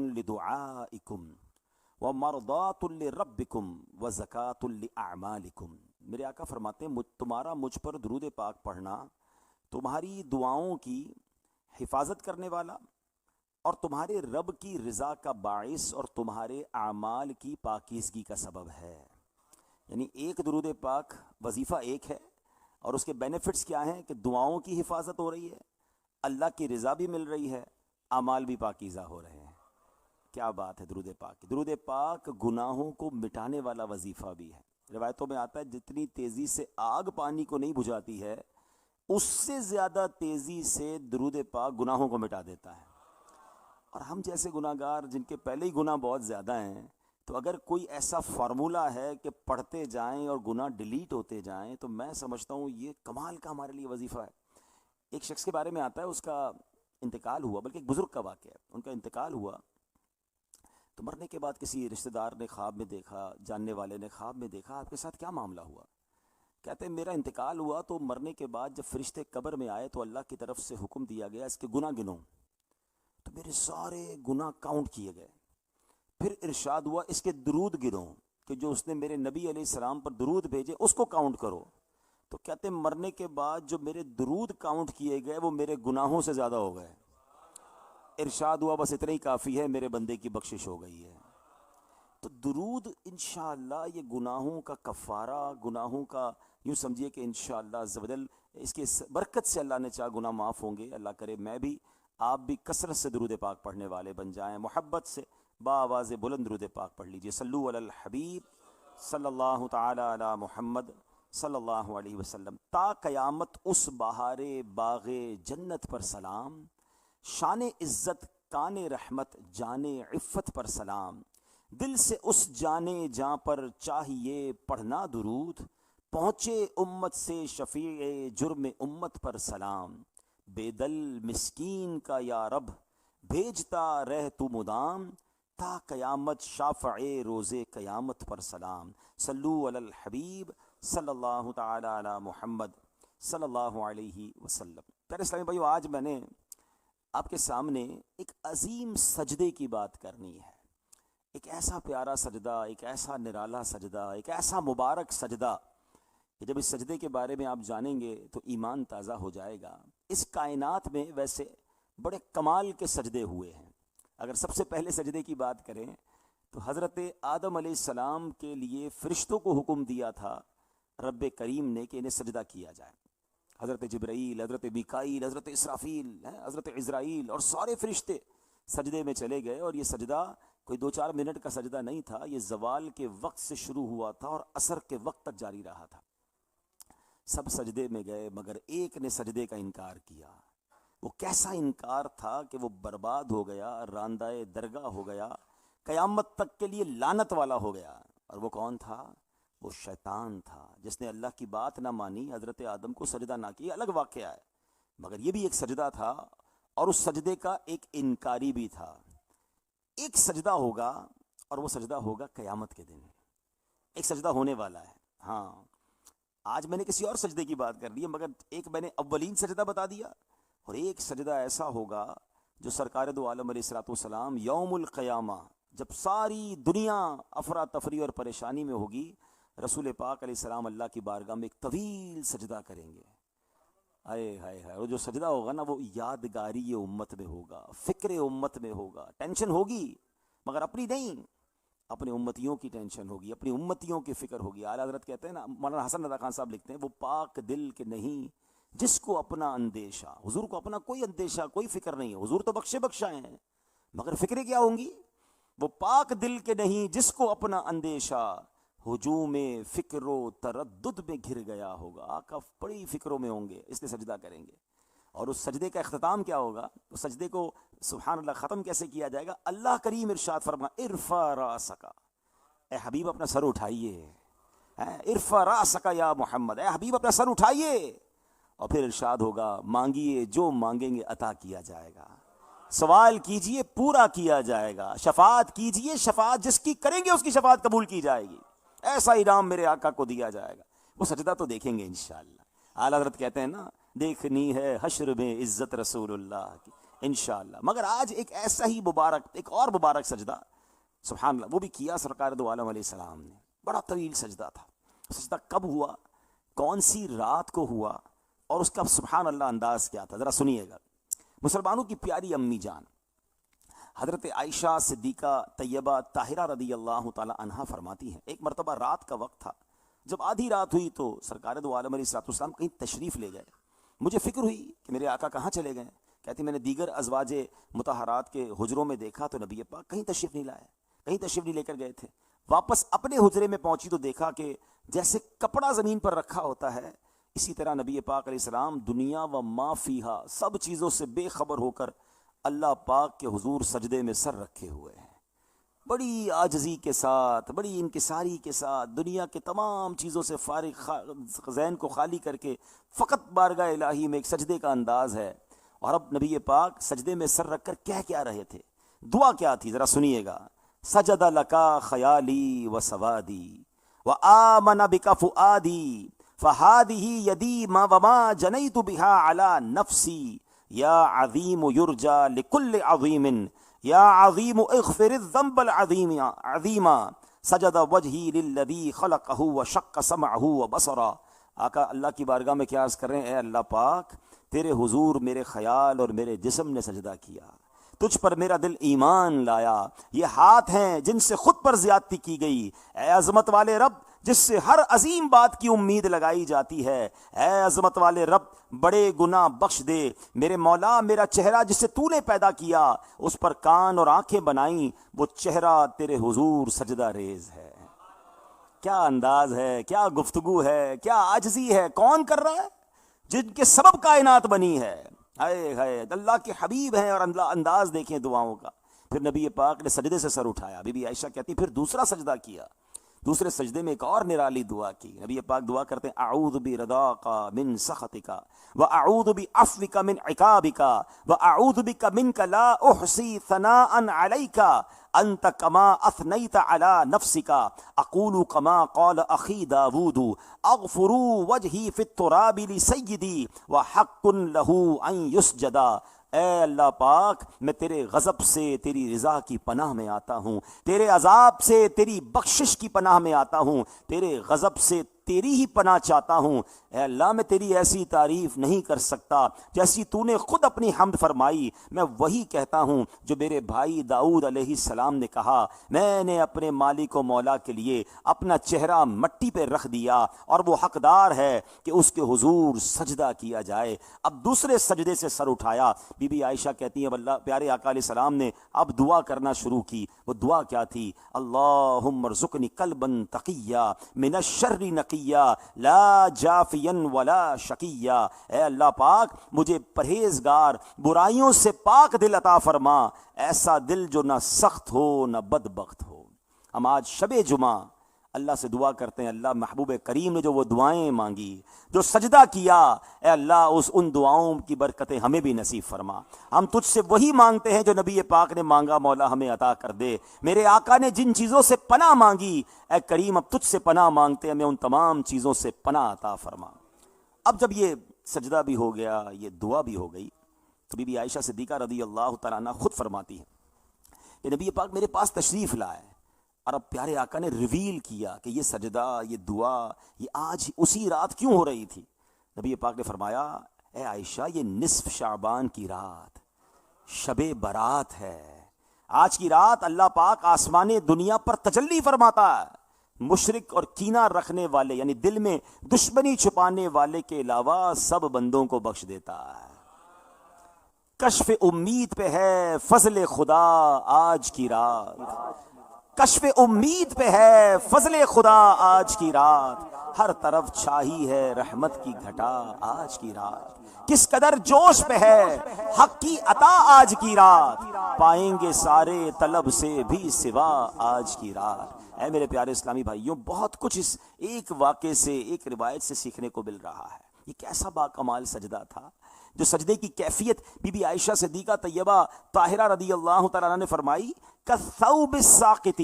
لدعائکم ومرضات لربکم وزکاۃ لأعمالکم۔ میرے آقا فرماتے ہیں تمہارا مجھ پر درود پاک پڑھنا تمہاری دعاؤں کی حفاظت کرنے والا اور تمہارے رب کی رضا کا باعث اور تمہارے اعمال کی پاکیزگی کا سبب ہے۔ یعنی ایک درود پاک وظیفہ ایک ہے اور اس کے بینیفٹس کیا ہیں کہ دعاؤں کی حفاظت ہو رہی ہے، اللہ کی رضا بھی مل رہی ہے، اعمال بھی پاکیزہ ہو رہے ہیں۔ کیا بات ہے درود پاک کی۔ درود پاک گناہوں کو مٹانے والا وظیفہ بھی ہے۔ روایتوں میں آتا ہے جتنی تیزی سے آگ پانی کو نہیں بجھاتی ہے اس سے زیادہ تیزی سے درود پاک گناہوں کو مٹا دیتا ہے۔ اور ہم جیسے گناہ گار جن کے پہلے ہی گناہ بہت زیادہ ہیں، تو اگر کوئی ایسا فارمولہ ہے کہ پڑھتے جائیں اور گناہ ڈیلیٹ ہوتے جائیں تو میں سمجھتا ہوں یہ کمال کا ہمارے لیے وظیفہ ہے۔ ایک شخص کے بارے میں آتا ہے اس کا انتقال ہوا، بلکہ ایک بزرگ کا واقعہ ہے، ان کا انتقال ہوا تو مرنے کے بعد کسی رشتہ دار نے خواب میں دیکھا، جاننے والے نے خواب میں دیکھا آپ کے ساتھ کیا معاملہ ہوا؟ کہتے ہیں میرا انتقال ہوا تو مرنے کے بعد جب فرشتے قبر میں آئے تو اللہ کی طرف سے حکم دیا گیا اس کے گناہ گنو، تو میرے سارے گناہ کاؤنٹ کیے گئے۔ پھر ارشاد ہوا اس کے درود گنو کہ جو اس نے میرے نبی علیہ السلام پر درود بھیجے اس کو کاؤنٹ کرو، تو کہتے ہیں مرنے کے بعد جو میرے درود کاؤنٹ کیے گئے وہ میرے گناہوں سے زیادہ ہو گئے۔ ارشاد ہوا بس اتنا ہی کافی ہے، میرے بندے کی بخشش ہو گئی ہے۔ تو درود انشاءاللہ یہ گناہوں کا کفارہ، گناہوں کا یوں سمجھیے کہ انشاءاللہ عز و جل اس کی برکت سے اللہ نے چاہ گناہ معاف ہوں گے۔ اللہ کرے میں بھی آپ بھی کثرت سے درود پاک پڑھنے والے بن جائیں، محبت سے با آواز بلند درود پاک پڑھ لیجئے۔ صلو علی الحبیب صلی اللہ تعالی علی محمد صلی اللہ علیہ وسلم۔ تا قیامت اس بہار باغ جنت پر سلام، شان عزت کان رحمت جان عفت پر سلام، دل سے اس جانے جاں پر چاہیے پڑھنا درود، پہنچے امت سے شفیع جرم امت پر سلام، بے دل مسکین کا یا رب بھیجتا رہ تو مدام، تا قیامت شافع روز قیامت پر سلام۔ صلو علی الحبیب صلی اللہ تعالی علی محمد صلی اللہ علیہ وسلم۔ پیارے اسلامی بھائیو، آج میں نے آپ کے سامنے ایک عظیم سجدے کی بات کرنی ہے، ایک ایسا پیارا سجدہ، ایک ایسا نرالا سجدہ، ایک ایسا مبارک سجدہ کہ جب اس سجدے کے بارے میں آپ جانیں گے تو ایمان تازہ ہو جائے گا۔ اس کائنات میں ویسے بڑے کمال کے سجدے ہوئے ہیں۔ اگر سب سے پہلے سجدے کی بات کریں تو حضرت آدم علیہ السلام کے لیے فرشتوں کو حکم دیا تھا رب کریم نے کہ انہیں سجدہ کیا جائے۔ حضرت جبرائیل، حضرت میکائیل، حضرت اسرافیل، حضرت عزرائیل اور سارے فرشتے سجدے میں چلے گئے، اور یہ سجدہ کوئی 2-4 منٹ کا سجدہ نہیں تھا، یہ زوال کے وقت سے شروع ہوا تھا اور عصر کے وقت تک جاری رہا تھا۔ سب سجدے میں گئے مگر ایک نے سجدے کا انکار کیا۔ وہ کیسا انکار تھا کہ وہ برباد ہو گیا، راندہ درگاہ ہو گیا، قیامت تک کے لیے لعنت والا ہو گیا۔ اور وہ کون تھا؟ وہ شیطان تھا، جس نے اللہ کی بات نہ مانی، حضرت آدم کو سجدہ نہ کیا۔ الگ واقعہ ہے، مگر یہ بھی ایک سجدہ تھا، اور اس سجدے کا ایک انکاری بھی تھا۔ ایک سجدہ ہوگا اور وہ سجدہ ہوگا قیامت کے دن، ایک سجدہ ہونے والا ہے۔ ہاں، آج میں نے کسی اور سجدے کی بات کر دی ہے، مگر ایک میں نے اولین سجدہ بتا دیا، اور ایک سجدہ ایسا ہوگا جو سرکار دو عالم علیہ الصلوۃ والسلام یوم القیامہ جب ساری دنیا افراتفری اور پریشانی میں ہوگی، رسول پاک علیہ السلام اللہ کی بارگاہ میں ایک طویل سجدہ کریں گے۔ ہائے ہائے ہائے، وہ جو سجدہ ہوگا نا وہ یادگاری امت میں ہوگا، فکر امت میں ہوگا۔ ٹینشن ہوگی مگر اپنی نہیں، اپنے امتیوں کی ٹینشن ہوگی، اپنی امتیوں کی فکر ہوگی۔ اعلیٰ حضرت کہتے ہیں نا، مولانا حسن رضا خان صاحب لکھتے ہیں، وہ پاک دل کے نہیں جس کو اپنا اندیشہ، حضور کو اپنا کوئی اندیشہ کوئی فکر نہیں ہے، حضور تو بخشے بخشائے ہیں، مگر فکریں کیا ہوں گی؟ وہ پاک دل کے نہیں جس کو اپنا اندیشہ، ہجوم فکر و تردد میں گھر گیا ہوگا۔ آقا بڑی فکروں میں ہوں گے، اس لیے سجدہ کریں گے۔ اور اس سجدے کا اختتام کیا ہوگا؟ اس سجدے کو سبحان اللہ ختم کیسے کیا جائے گا؟ اللہ کریم ارشاد فرما ارفع راسک، اے حبیب اپنا سر اٹھائیے، ارفع راسک یا محمد، اے حبیب اپنا سر اٹھائیے، اور پھر ارشاد ہوگا مانگیے جو مانگیں گے عطا کیا جائے گا، سوال کیجئے پورا کیا جائے گا، شفاعت کیجئے شفاعت جس کی کریں گے اس کی شفاعت قبول کی جائے گی، ایسا انعام میرے آقا کو دیا جائے گا۔ وہ سجدہ تو دیکھیں گے انشاءاللہ۔ اعلیٰ حضرت کہتے ہیں نا، دیکھنی ہے حشر میں عزت رسول اللہ کی، انشاءاللہ. مگر آج ایک ایسا ہی مبارک، ایک اور مبارک سجدہ سبحان اللہ وہ بھی کیا سرکار دو عالم علیہ السلام نے. بڑا طویل سجدہ تھا. سجدہ کب ہوا، کون سی رات کو ہوا، اور اس کا سبحان اللہ انداز کیا تھا، ذرا سنیے گا. مسلمانوں کی پیاری امی جان حضرت عائشہ صدیقہ طیبہ طاہرہ رضی اللہ تعالی عنہا فرماتی ہیں، ایک مرتبہ رات کا وقت تھا، جب آدھی رات ہوئی تو سرکار دو عالم علیہ السلام کہیں تشریف لے گئے. مجھے فکر ہوئی کہ میرے آقا کہاں چلے گئے. کہتی میں نے دیگر ازواج مطہرات کے حجروں میں دیکھا تو نبی پاک کہیں تشریف نہیں لائے، کہیں تشریف نہیں لے کر گئے تھے. واپس اپنے حجرے میں پہنچی تو دیکھا کہ جیسے کپڑا زمین پر رکھا ہوتا ہے، اسی طرح نبی پاک علیہ السلام دنیا و ما فیہا سب چیزوں سے بے خبر ہو کر اللہ پاک کے حضور سجدے میں سر رکھے ہوئے ہیں. بڑی عاجزی کے ساتھ، بڑی انکساری کے ساتھ، دنیا کے تمام چیزوں سے فارغ ذہن کو خالی کر کے فقط بارگاہ الہی میں ایک سجدے کا انداز ہے. اور اب نبی پاک سجدے میں سر رکھ کر کہہ کیا رہے تھے، دعا کیا تھی، ذرا سنیے گا. سجد لکا خیالی و سوادی و آمن بک فؤادی فہادہ یدی ما وما جنیت بہا علی نفسی یا عظیم یرجا لکل عظیم یا عظیم اغفر الذنب العظیم عظیما سجد وجہی للذی خلقہ وشق سمعہ وبصرہ. آقا اللہ کی بارگاہ میں کیا عرض کر رہے ہیں، اے اللہ پاک تیرے حضور میرے خیال اور میرے جسم نے سجدہ کیا، تجھ پر میرا دل ایمان لایا، یہ ہاتھ ہیں جن سے خود پر زیادتی کی گئی، اے عظمت والے رب جس سے ہر عظیم بات کی امید لگائی جاتی ہے، اے عظمت والے رب بڑے گناہ بخش دے. میرے مولا میرا چہرہ جس سے تو نے پیدا کیا، اس پر کان اور آنکھیں بنائیں، وہ چہرہ تیرے حضور سجدہ ریز ہے. کیا انداز ہے، کیا گفتگو ہے، کیا عاجزی ہے. کون کر رہا ہے؟ جن کے سبب کائنات بنی ہے. ہائے ہائے، اللہ کے حبیب ہیں. اور انداز دیکھیں دعاؤں کا. پھر نبی پاک نے سجدے سے سر اٹھایا. بی بی عائشہ کہتی پھر دوسرا سجدہ کیا. دوسرے سجدے میں ایک اور نرالی دعا کی. نبی پاک دعا کرتے ہیں اعوذ برضاک من سخطک واعوذ بعفوک من عقابک واعوذ بک منک لا احصی ثناء علیک انت کما اثنیت علی نفسک اقول کما قال اخی داود اغفروا وجہی فی التراب لسیدی وحق لہ ان یسجد. اے اللہ پاک میں تیرے غضب سے تیری رضا کی پناہ میں آتا ہوں، تیرے عذاب سے تیری بخشش کی پناہ میں آتا ہوں، تیرے غضب سے تیری ہی پناہ چاہتا ہوں. اے اللہ میں تیری ایسی تعریف نہیں کر سکتا جیسی تو نے خود اپنی حمد فرمائی. میں وہی کہتا ہوں جو میرے بھائی داؤد علیہ السلام نے کہا، میں نے اپنے مالک و مولا کے لیے اپنا چہرہ مٹی پہ رکھ دیا اور وہ حقدار ہے کہ اس کے حضور سجدہ کیا جائے. اب دوسرے سجدے سے سر اٹھایا. بی بی عائشہ کہتی ہیں اللہ پیارے آقا علیہ السلام نے اب دعا کرنا شروع کی. وہ دعا کیا تھی، اللہم ارزقنی قلبا تقیا من الشر نقیا لا جافیا ولا شقیا. اے اللہ پاک مجھے پرہیزگار برائیوں سے پاک دل عطا فرما، ایسا دل جو نہ سخت ہو نہ بدبخت ہو. ہم آج شب جمعہ اللہ سے دعا کرتے ہیں، اللہ محبوب کریم نے جو وہ دعائیں مانگی، جو سجدہ کیا، اے اللہ ان دعاؤں کی برکتیں ہمیں بھی نصیب فرما. ہم تجھ سے وہی مانگتے ہیں جو نبی پاک نے مانگا، مولا ہمیں عطا کر دے. میرے آقا نے جن چیزوں سے پناہ مانگی، اے کریم اب تجھ سے پناہ مانگتے ہیں، ہمیں ان تمام چیزوں سے پناہ عطا فرما. اب جب یہ سجدہ بھی ہو گیا، یہ دعا بھی ہو گئی، تو بی بی عائشہ صدیقہ رضی اللہ تعالیٰ عنہ خود فرماتی ہیں کہ نبی پاک میرے پاس تشریف لائے اور اب پیارے آقا نے ریویل کیا کہ یہ سجدہ، یہ دعا، یہ آج اسی رات کیوں ہو رہی تھی. نبی پاک نے فرمایا اے عائشہ یہ نصف شعبان کی رات، شب برات ہے. آج کی رات اللہ پاک آسمان دنیا پر تجلی فرماتا ہے. مشرک اور کینہ رکھنے والے یعنی دل میں دشمنی چھپانے والے کے علاوہ سب بندوں کو بخش دیتا ہے. کشف امید پہ ہے فضل خدا آج کی رات، کشف امید پہ ہے فضل خدا آج کی رات، ہر طرف چھائی ہے رحمت کی گھٹا آج کی رات. کس قدر جوش پہ ہے حق کی عطا آج کی رات، پائیں گے سارے طلب سے بھی سوا آج کی رات. اے میرے پیارے اسلامی بھائیوں، بہت کچھ اس ایک واقعے سے، ایک روایت سے سیکھنے کو مل رہا ہے. یہ کیسا باکمال سجدہ تھا، جو سجدے کی کیفیت بی بی عائشہ صدیقہ طیبہ طاہرہ رضی اللہ تعالیٰ عنہ نے فرمائی کالثوب الساقط،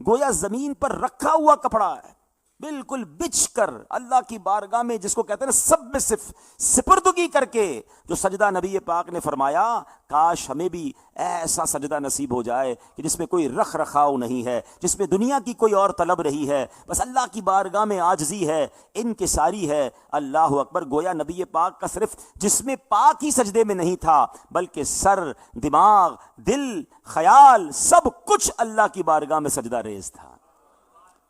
گویا زمین پر رکھا ہوا کپڑا ہے. بالکل بچ کر اللہ کی بارگاہ میں، جس کو کہتے ہیں نا سب میں سپردگی کر کے جو سجدہ نبی پاک نے فرمایا، کاش ہمیں بھی ایسا سجدہ نصیب ہو جائے کہ جس میں کوئی رخ رکھاؤ نہیں ہے، جس میں دنیا کی کوئی اور طلب نہیں ہے، بس اللہ کی بارگاہ میں عاجزی ہے، انکساری ہے۔ اللہ اکبر! گویا نبی پاک کا صرف جسم پاک ہی سجدے میں نہیں تھا، بلکہ سر، دماغ، دل، خیال، سب کچھ اللہ کی بارگاہ میں سجدہ ریز تھا۔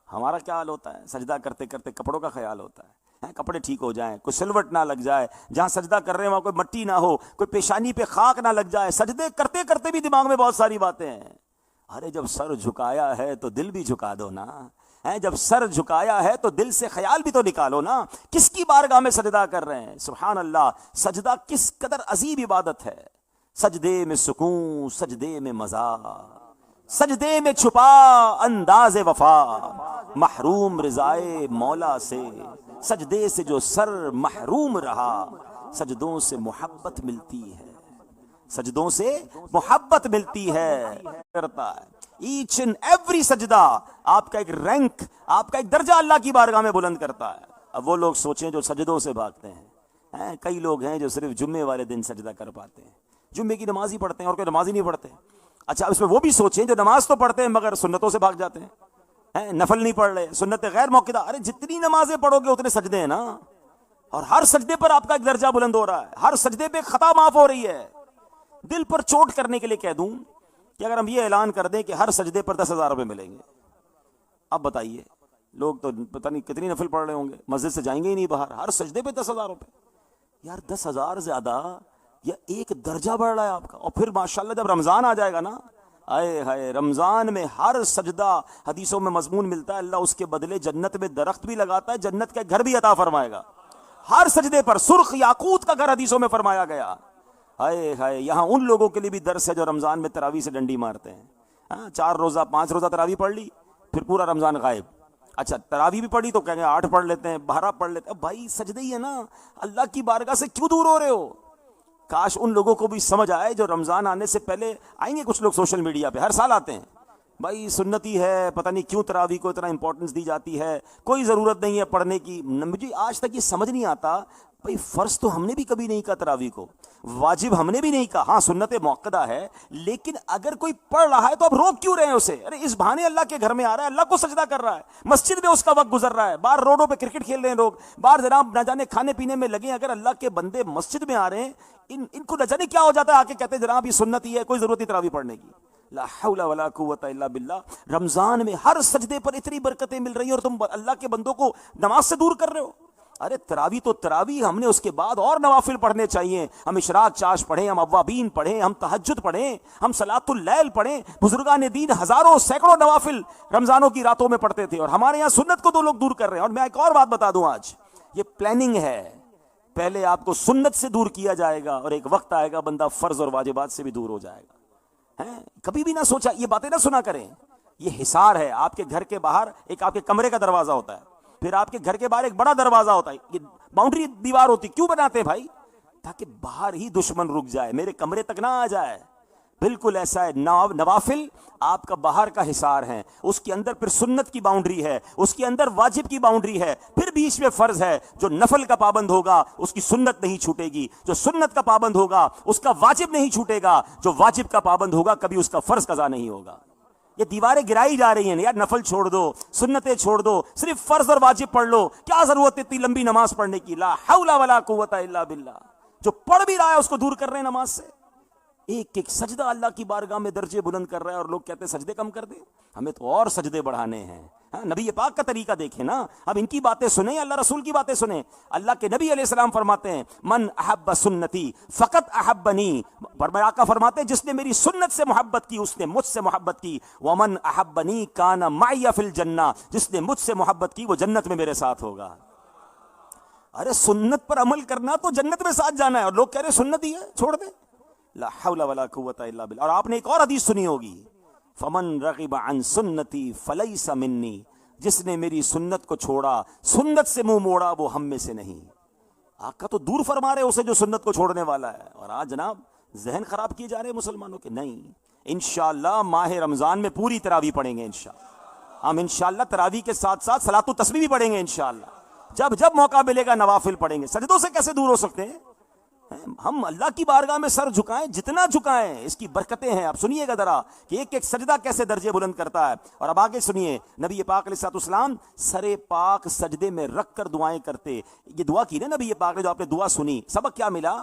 ہمارا کیا حال ہوتا ہے؟ سجدہ کرتے کرتے کپڑوں کا خیال ہوتا ہے، کپڑے ٹھیک ہو جائیں، کوئی سلوٹ نہ لگ جائے، جہاں سجدہ کر رہے ہیں وہاں کوئی مٹی نہ ہو، کوئی پیشانی پہ خاک نہ لگ جائے۔ سجدے کرتے کرتے بھی دماغ میں بہت ساری باتیں ہیں۔ ارے جب سر جھکایا ہے تو دل بھی جھکا دو نا، جب سر جھکایا ہے تو دل سے خیال بھی تو نکالو نا۔ کس کی بارگاہ میں سجدہ کر رہے ہیں؟ سبحان اللہ! سجدہ کس قدر عظیم عبادت ہے۔ سجدے میں سکون، سجدے میں مزہ، سجدے میں چھپا انداز وفا، محروم رضائے مولا سے، سجدے سے جو سر محروم رہا، سجدوں سے محبت ملتی ہے، سجدوں سے محبت ملتی ہے۔ کرتا ہے ایچ اینڈ ایوری سجدہ آپ کا ایک رینک، آپ کا ایک درجہ اللہ کی بارگاہ میں بلند کرتا ہے۔ اب وہ لوگ سوچیں جو سجدوں سے بھاگتے ہیں، کئی لوگ ہیں جو صرف جمعے والے دن سجدہ کر پاتے ہیں، جمعے کی نماز ہی پڑھتے ہیں اور کوئی نماز ہی نہیں پڑھتے۔ اچھا، اس میں وہ بھی سوچیں جو نماز تو پڑھتے ہیں مگر سنتوں سے بھاگ جاتے ہیں، نفل نہیں پڑھ رہے، سنت غیر موقعہ۔ ارے جتنی نمازیں پڑھو گے اتنے سجدے ہیں نا، اور ہر سجدے پر آپ کا ایک درجہ بلند ہو رہا ہے، ہر سجدے پہ خطا معاف ہو رہی ہے۔ دل پر چوٹ کرنے کے لیے کہہ دوں کہ اگر ہم یہ اعلان کر دیں کہ ہر سجدے پر 10,000 روپے ملیں گے، اب بتائیے لوگ تو پتہ نہیں کتنی نفل پڑھ رہے ہوں گے، مسجد سے جائیں گے ہی نہیں باہر۔ ہر سجدے پہ 10,000 روپے، یار 10,000 زیادہ یا ایک درجہ بڑھ رہا ہے آپ کا۔ اور پھر ماشاءاللہ جب رمضان آ جائے گا نا، آئے ہائے، رمضان میں ہر سجدہ، حدیثوں میں مضمون ملتا ہے اللہ اس کے بدلے جنت میں درخت بھی لگاتا ہے، جنت کا گھر بھی عطا فرمائے گا ہر سجدے پر۔ سرخ یاقوت کا گھر حدیثوں میں فرمایا گیا۔ ہائے ہائے، یہاں ان لوگوں کے لیے بھی درس ہے جو رمضان میں تراویح سے ڈنڈی مارتے ہیں، 4 روزہ 5 روزہ تراویح پڑھ لی، پھر پورا رمضان غائب۔ اچھا، تراویح بھی پڑھی تو کہیں گے 8 پڑھ لیتے ہیں، 12 پڑھ لیتے ہیں۔ اب بھائی سجدے ہی ہے نا، اللہ کی بارگاہ سے کیوں دور ہو رہے ہو؟ کاش ان لوگوں کو بھی سمجھ آئے جو رمضان آنے سے پہلے آئیں گے۔ کچھ لوگ سوشل میڈیا پہ ہر سال آتے ہیں، بھائی سنتی ہے، پتہ نہیں کیوں تراویح کو اتنا امپورٹنس دی جاتی ہے، کوئی ضرورت نہیں ہے پڑھنے کی۔ مجھے آج تک یہ سمجھ نہیں آتا، بھائی فرض تو ہم نے بھی کبھی نہیں کہا تراویح کو، واجب ہم نے بھی نہیں کہا، ہاں سنت موقدہ ہے، لیکن اگر کوئی پڑھ رہا ہے تو اب روک کیوں رہے ہیں اسے؟ ارے اس بہانے اللہ کے گھر میں آ رہا ہے، اللہ کو سجدہ کر رہا ہے، مسجد میں اس کا وقت گزر رہا ہے، باہر روڈوں پہ کرکٹ کھیل رہے ہیں لوگ، باہر جناب نہ جانے کھانے پینے میں لگے ہیں۔ اگر اللہ کے بندے مسجد میں آ رہے ہیں، ان کو نہ جانے کیا ہو جاتا ہے، آ کے کہتے ہیں جناب یہ سنت ہی ہے، کوئی ضرورت نہیں تراویح پڑھنے کی۔ لا حول ولا قوت الا باللہ۔ رمضان میں ہر سجدے پر اتنی برکتیں مل رہی ہیں اور تم اللہ کے بندوں کو نماز سے دور کر رہے ہو۔ ارے تراویح تو تراویح، ہم نے اس کے بعد اور نوافل پڑھنے چاہیے۔ ہم اشراق چاش پڑھیں، ہم اوابین پڑھیں، ہم تہجد پڑھیں، ہم صلاۃ اللیل پڑھیں۔ بزرگان دین ہزاروں سینکڑوں نوافل رمضانوں کی راتوں میں پڑھتے تھے، اور ہمارے یہاں سنت کو تو لوگ دور کر رہے ہیں۔ اور میں ایک اور بات بتا دوں، آج یہ پلاننگ ہے، پہلے آپ کو سنت سے دور کیا جائے گا اور ایک وقت آئے گا بندہ فرض اور واجبات سے بھی دور ہو جائے گا۔ کبھی بھی نہ سوچا، یہ باتیں نہ سنا کریں۔ یہ حصار ہے، آپ کے گھر کے باہر ایک آپ کے کمرے کا دروازہ ہوتا ہے، پھر آپ کے گھر کے باہر ایک بڑا دروازہ ہوتا ہے، یہ باؤنڈری دیوار ہوتی۔ کیوں بناتے ہیں بھائی؟ تاکہ باہر ہی دشمن رک جائے، میرے کمرے تک نہ آ جائے۔ بالکل ایسا ہے، نوافل آپ کا باہر کا حصار ہے، اس کے اندر پھر سنت کی باؤنڈری ہے، اس کے اندر واجب کی باؤنڈری ہے، پھر بیچ میں فرض ہے۔ جو نفل کا پابند ہوگا اس کی سنت نہیں چھوٹے گی، جو سنت کا پابند ہوگا اس کا واجب نہیں چھوٹے گا، جو واجب کا پابند ہوگا کبھی اس کا فرض قضا نہیں ہوگا۔ یہ دیواریں گرائی جا رہی ہیں، یار نفل چھوڑ دو، سنتیں چھوڑ دو، صرف فرض اور واجب پڑھ لو، کیا ضرورت ہے اتنی لمبی نماز پڑھنے کی؟ لا حول ولا قوت الا باللہ۔ جو پڑھ بھی رہا ہے اس کو دور کر رہے ہیں نماز سے۔ ایک ایک سجدہ اللہ کی بارگاہ میں درجے بلند کر رہا ہے، اور لوگ کہتے ہیں سجدے کم کر دیں، ہمیں تو اور سجدے بڑھانے ہیں۔ نبی پاک کا طریقہ دیکھیں نا، اب ان کی باتیں سنیں، اللہ رسول کی باتیں سنیں۔ اللہ کے نبی علیہ السلام فرماتے ہیں من احب سنتی فقط احبنی، آقا فرماتے ہیں جس نے میری سنت سے محبت کی اس نے مجھ سے محبت کی، ومن احبنی کان معی فی الجنہ، جس نے مجھ سے محبت کی وہ جنت میں میرے ساتھ ہوگا۔ ارے سنت پر عمل کرنا تو جنت میں ساتھ جانا ہے، اور لوگ کہہ رہے سنت ہی ہے چھوڑ دیں۔ لا حول ولا قوت الا باللہ۔ اور آپ نے ایک اور حدیث سنی ہوگی، فمن رغب عن سنتی فلیس منی، جس نے میری سنت کو چھوڑا، سنت سے منہ موڑا، وہ ہم میں سے نہیں۔ آقا تو دور فرما رہے اسے جو سنت کو چھوڑنے والا ہے، اور آج جناب ذہن خراب کیے جا رہے ہیں مسلمانوں کے۔ نہیں، انشاءاللہ ماہ رمضان میں پوری تراویح پڑھیں گے انشاءاللہ۔ ہم انشاءاللہ تراویح کے ساتھ ساتھ صلاۃ التسبیح بھی پڑھیں گے انشاءاللہ، جب موقع ملے گا نوافل پڑھیں گے۔ سجدوں سے کیسے دور ہو سکتے ہیں؟ ہم اللہ کی بارگاہ میں سر جھکائیں، جتنا جھکائیں اس کی برکتیں ہیں۔ اب سنیے گا ذرا کہ ایک ایک سجدہ کیسے درجے بلند کرتا ہے۔ اور اب آگے سنیے، نبی پاک علیہ الصلوۃ والسلام سر پاک سجدے میں رکھ کر دعائیں کرتے۔ یہ دعا کی نا نبی پاک نے، جو آپ نے دعا سنی، سبق کیا ملا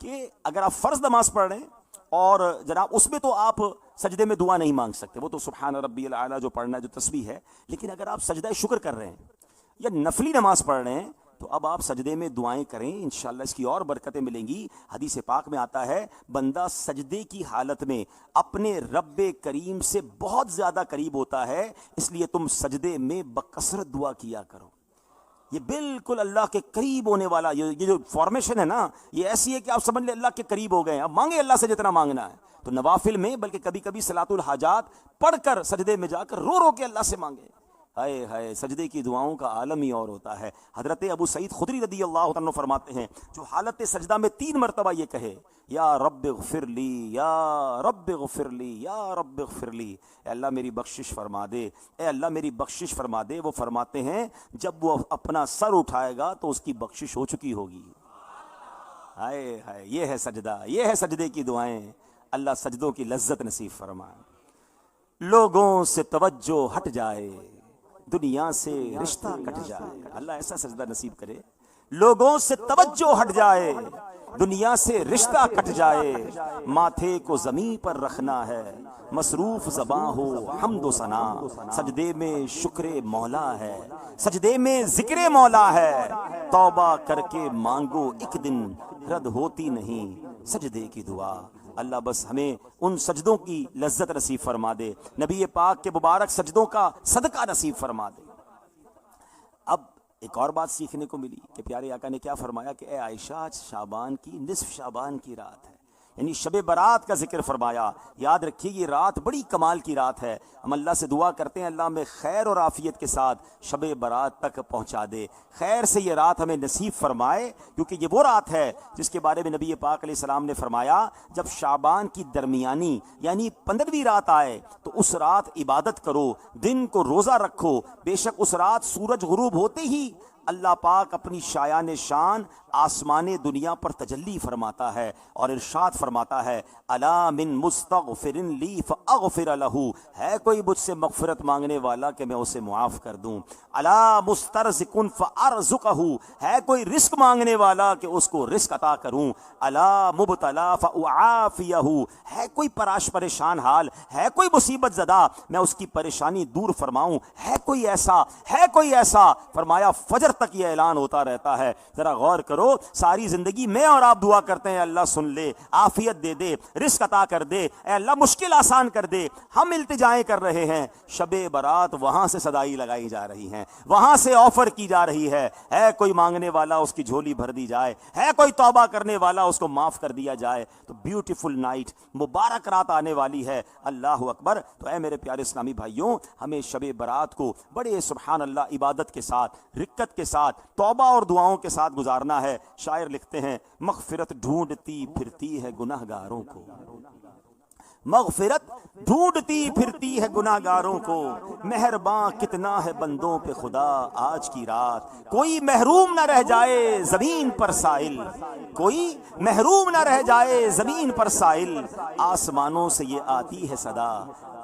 کہ اگر آپ فرض نماز پڑھ رہے ہیں اور جناب اس میں تو آپ سجدے میں دعا نہیں مانگ سکتے، وہ تو سبحان ربی الاعلیٰ جو پڑھنا ہے، جو تسبیح ہے، لیکن اگر آپ سجدہ شکر کر رہے ہیں یا نفلی نماز پڑھ رہے ہیں تو اب آپ سجدے میں دعائیں کریں، انشاءاللہ اس کی اور برکتیں ملیں گی۔ حدیث پاک میں آتا ہے بندہ سجدے کی حالت میں اپنے رب کریم سے بہت زیادہ قریب ہوتا ہے، اس لیے تم سجدے میں بکثرت دعا کیا کرو۔ یہ بالکل اللہ کے قریب ہونے والا یہ جو فارمیشن ہے نا، یہ ایسی ہے کہ آپ سمجھ لیں اللہ کے قریب ہو گئے ہیں۔ اب مانگے اللہ سے جتنا مانگنا ہے، تو نوافل میں بلکہ کبھی کبھی صلاۃ الحاجات پڑھ کر سجدے میں جا کر رو رو کے اللہ سے مانگے۔ ہائے ہائے، سجدے کی دعاؤں کا عالم ہی اور ہوتا ہے۔ حضرت ابو سعید خدری رضی اللہ عنہ فرماتے ہیں، جو حالت سجدہ میں 3 مرتبہ یہ کہے، یا رب اغفر لی، یا رب اغفر لی، یا رب اغفر لی، اے اللہ میری بخشش فرما دے، اے اللہ میری بخشش فرما دے، وہ فرماتے ہیں جب وہ اپنا سر اٹھائے گا تو اس کی بخشش ہو چکی ہوگی۔ ہائے ہائے، یہ ہے سجدہ، یہ ہے سجدے کی دعائیں۔ اللہ سجدوں کی لذت نصیب فرمائے۔ لوگوں سے توجہ ہٹ جائے، دنیا سے رشتہ کٹ جائے، اللہ ایسا سجدہ نصیب کرے۔ لوگوں سے توجہ ہٹ جائے، دنیا سے رشتہ کٹ جائے، ماتھے کو زمین پر رکھنا ہے، مصروف زباں ہو حمد و ثنا، سجدے میں شکر مولا ہے، سجدے میں ذکر مولا ہے، توبہ کر کے مانگو ایک دن رد ہوتی نہیں سجدے کی دعا۔ اللہ بس ہمیں ان سجدوں کی لذت نصیب فرما دے، نبی پاک کے مبارک سجدوں کا صدقہ نصیب فرما دے۔ اب ایک اور بات سیکھنے کو ملی کہ پیارے آقا نے کیا فرمایا کہ اے عائشہ، آج شعبان کی نصف شعبان کی رات ہے، یعنی شب برات کا ذکر فرمایا۔ یاد رکھیے یہ رات بڑی کمال کی رات ہے۔ ہم اللہ سے دعا کرتے ہیں اللہ میں خیر اور عافیت کے ساتھ شب برات تک پہنچا دے، خیر سے یہ رات ہمیں نصیب فرمائے، کیونکہ یہ وہ رات ہے جس کے بارے میں نبی پاک علیہ السلام نے فرمایا جب شعبان کی درمیانی یعنی 15ویں رات آئے تو اس رات عبادت کرو، دن کو روزہ رکھو، بے شک اس رات سورج غروب ہوتے ہی اللہ پاک اپنی شایان شان آسمان دنیا پر تجلی فرماتا ہے اور ارشاد فرماتا ہے الا من مستغفر لی فاغفر له، ہے کوئی مجھ سے مغفرت مانگنے والا کہ میں اسے معاف کر دوں، الا مسترزق فارزقه، ہے کوئی رزق مانگنے والا کہ اس کو رزق عطا کروں، الا مبتلا فاعافیہ، ہے کوئی پریشان حال، ہے کوئی مصیبت زدہ میں اس کی پریشانی دور فرماؤں، ہے کوئی ایسا فرمایا فجر تک یہ اعلان ہوتا رہتا ہے۔ ذرا غور کرو، ساری زندگی میں اور آپ دعا کرتے ہیں اللہ سن لے، عافیت دے دے، رزق عطا کر دے، اے اللہ مشکل آسان کر دے، ہم التجائیں کر رہے ہیں، شب برات وہاں سے صدائی لگائی جا رہی ہیں، وہاں سے آفر کی جا رہی ہے کوئی مانگنے والا اس کی جھولی بھر دی جائے، ہے کوئی توبہ کرنے والا اس کو معاف کر دیا جائے۔ تو بیوٹیفل نائٹ، مبارک رات آنے والی ہے، اللہ اکبر۔ تو اے میرے پیارے اسلامی بھائیوں، ہمیں شب برات کو بڑے سبحان اللہ عبادت کے ساتھ، رکت کے ساتھ، توبہ اور دعاؤں کے ساتھ گزارنا ہے۔ شاعر لکھتے ہیں مغفرت ڈھونڈتی پھرتی ہے گناہ گاروں کو، مغفرت ڈھونڈتی پھرتی ہے گناہ گاروں کو، مہرباں کتنا ہے بندوں پہ خدا آج کی رات، کوئی محروم نہ رہ جائے زمین پر سائل، کوئی محروم نہ رہ جائے زمین پر سائل، آسمانوں سے یہ آتی ہے صدا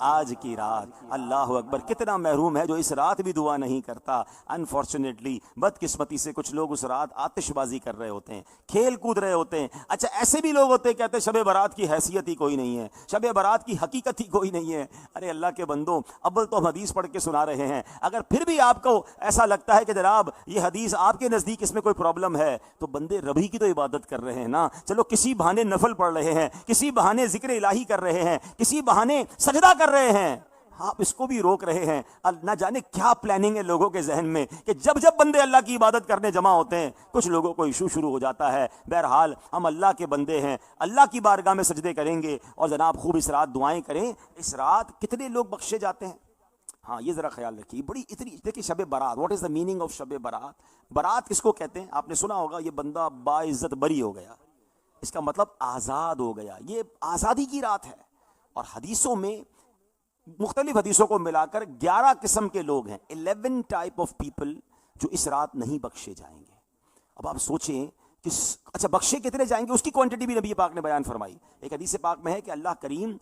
آج کی رات۔ اللہ اکبر، کتنا محروم ہے جو اس رات بھی دعا نہیں کرتا۔ انفارچونیٹلی، بدقسمتی سے کچھ لوگ اس رات آتش بازی کر رہے ہوتے ہیں، کھیل کود رہے ہوتے ہیں۔ اچھا ایسے بھی لوگ ہوتے ہیں کہتے ہیں شب برات کی حیثیت ہی کوئی نہیں ہے، شب برات کی حقیقت ہی کوئی نہیں ہے۔ ارے اللہ کے بندوں، اول تو ہم حدیث پڑھ کے سنا رہے ہیں، اگر پھر بھی آپ کو ایسا لگتا ہے کہ جناب یہ حدیث آپ کے نزدیک اس میں کوئی پرابلم ہے، تو بندے ربی کی تو عبادت کر رہے ہیں نا، چلو کسی بہانے نفل پڑھ رہے ہیں، کسی بہانے ذکر الہی کر رہے ہیں، کسی بہانے سجدہ کر رہے ہیں، آپ اس کو بھی روک رہے ہیں۔ نہ جانے کیا پلاننگ ہے لوگوں کے ذہن میں کہ جب بندے اللہ کی عبادت کرنے جمع ہوتے ہیں کچھ لوگوں کو ایشو شروع ہو جاتا ہے۔ بہرحال ہم اللہ کے بندے ہیں، اللہ کی بارگاہ میں سجدے کریں گے اور جناب خوب اس رات دعائیں کریں۔ اس رات کتنے لوگ بخشے جاتے ہیں؟ ہاں یہ ذرا خیال رکھیے، بڑی اتنی دیکھیے Shab Barat, what is the meaning of Shab Barat? برات کس کو کہتے ہیں؟ آپ نے سنا ہوگا یہ بندہ باعزت بری ہو گیا، اس کا مطلب آزاد ہو گیا، یہ آزادی کی رات ہے۔ اور حدیثوں میں مختلف حدیثوں کو ملا کر 11 قسم کے لوگ ہیں، 11 ٹائپ آف پیپل جو اس رات نہیں بخشے جائیں گے۔ اب آپ سوچیں کہ اچھا بخشے کتنے جائیں گے، اس کی کوانٹٹی بھی نبی پاک نے بیان فرمائی۔ ایک حدیث پاک میں ہے کہ اللہ کریم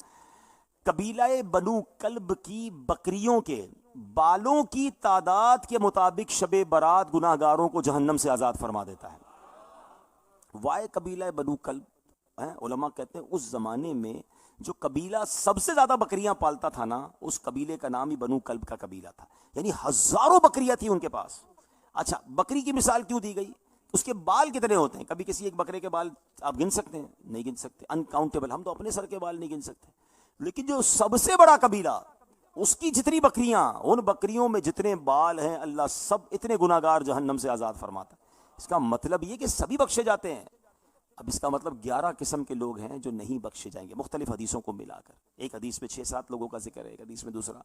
قبیلہ بنو کلب کی بکریوں کے بالوں کی تعداد کے مطابق شب برات گناہ گاروں کو جہنم سے آزاد فرما دیتا ہے۔ وائے قبیلہ بنو کلب، علماء کہتے ہیں اس زمانے میں جو قبیلہ سب سے زیادہ بکریاں پالتا تھا نا، اس قبیلے کا نام ہی بنو کلب کا قبیلہ تھا، یعنی ہزاروں بکریاں تھیں ان کے پاس۔ اچھا بکری کی مثال کیوں دی گئی؟ اس کے بال کتنے ہوتے ہیں؟ کبھی کسی ایک بکرے کے بال آپ گن سکتے ہیں؟ نہیں گن سکتے، انکاؤنٹیبل۔ ہم تو اپنے سر کے بال نہیں گن سکتے، لیکن جو سب سے بڑا قبیلہ، اس کی جتنی بکریاں، ان بکریوں میں جتنے بال ہیں، اللہ سب اتنے گناہگار جہنم سے آزاد فرماتا ہے۔ اس کا مطلب یہ کہ سبھی بخشے جاتے ہیں۔ اب اس کا مطلب 11 قسم کے لوگ ہیں جو نہیں بخشے جائیں گے، مختلف حدیثوں کو ملا کر۔ ایک حدیث میں 6-7 لوگوں کا ذکر ہے، ایک حدیث میں دوسرا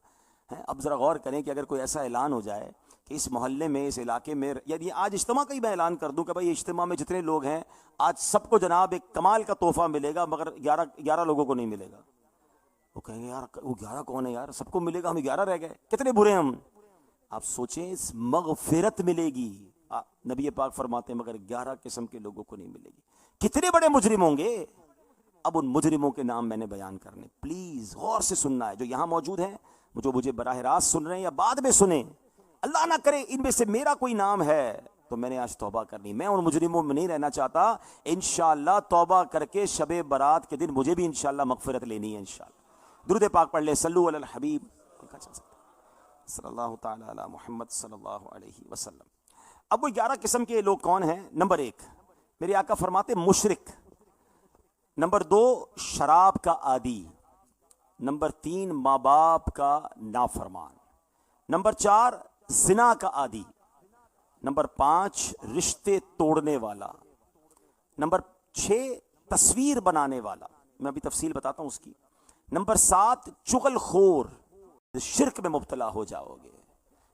ہے۔ اب ذرا غور کریں کہ اگر کوئی ایسا اعلان ہو جائے کہ اس محلے میں، اس علاقے میں، یعنی آج اجتماع کا ہی میں اعلان کر دوں کہ بھائی اجتماع میں جتنے لوگ ہیں آج سب کو جناب ایک کمال کا تحفہ ملے گا، مگر 11 لوگوں کو نہیں ملے گا۔ وہ کہیں گے یار وہ 11 کون ہے یار، سب کو ملے گا، ہم 11 رہ گئے، کتنے برے ہم۔ آپ سوچیں مغفرت ملے گی، نبی پاک فرماتے ہیں مگر 11 قسم کے لوگوں کو نہیں ملے گی۔ کتنے بڑے مجرم ہوں گے؟ اب ان مجرموں کے نام میں نے بیان کرنے، پلیز غور سے سننا ہے، جو یہاں موجود ہیں، جو مجھے براہ راست سن رہے ہیں یا بعد میں سنیں، اللہ نہ کرے ان میں سے میرا کوئی نام ہے تو میں نے آج توبہ کرنی، میں ان مجرموں میں نہیں رہنا چاہتا۔ انشاءاللہ توبہ کر کے شب برات کے دن مجھے بھی انشاءاللہ مغفرت لینی ہے انشاءاللہ۔ درود پاک پڑھ لے، صلو علی الحبیب صلی اللہ تعالی علی محمد صلی اللہ علیہ وسلم۔ اب وہ 11 قسم کے لوگ کون ہیں؟ نمبر 1 میرے آقا فرماتے مشرک، نمبر 2 شراب کا عادی، نمبر 3 ماں باپ کا نافرمان، نمبر 4 زنا کا عادی، نمبر 5 رشتے توڑنے والا، نمبر 6 تصویر بنانے والا، میں ابھی تفصیل بتاتا ہوں اس کی، نمبر 7 چغل خور، شرک میں مبتلا ہو جاؤ گے۔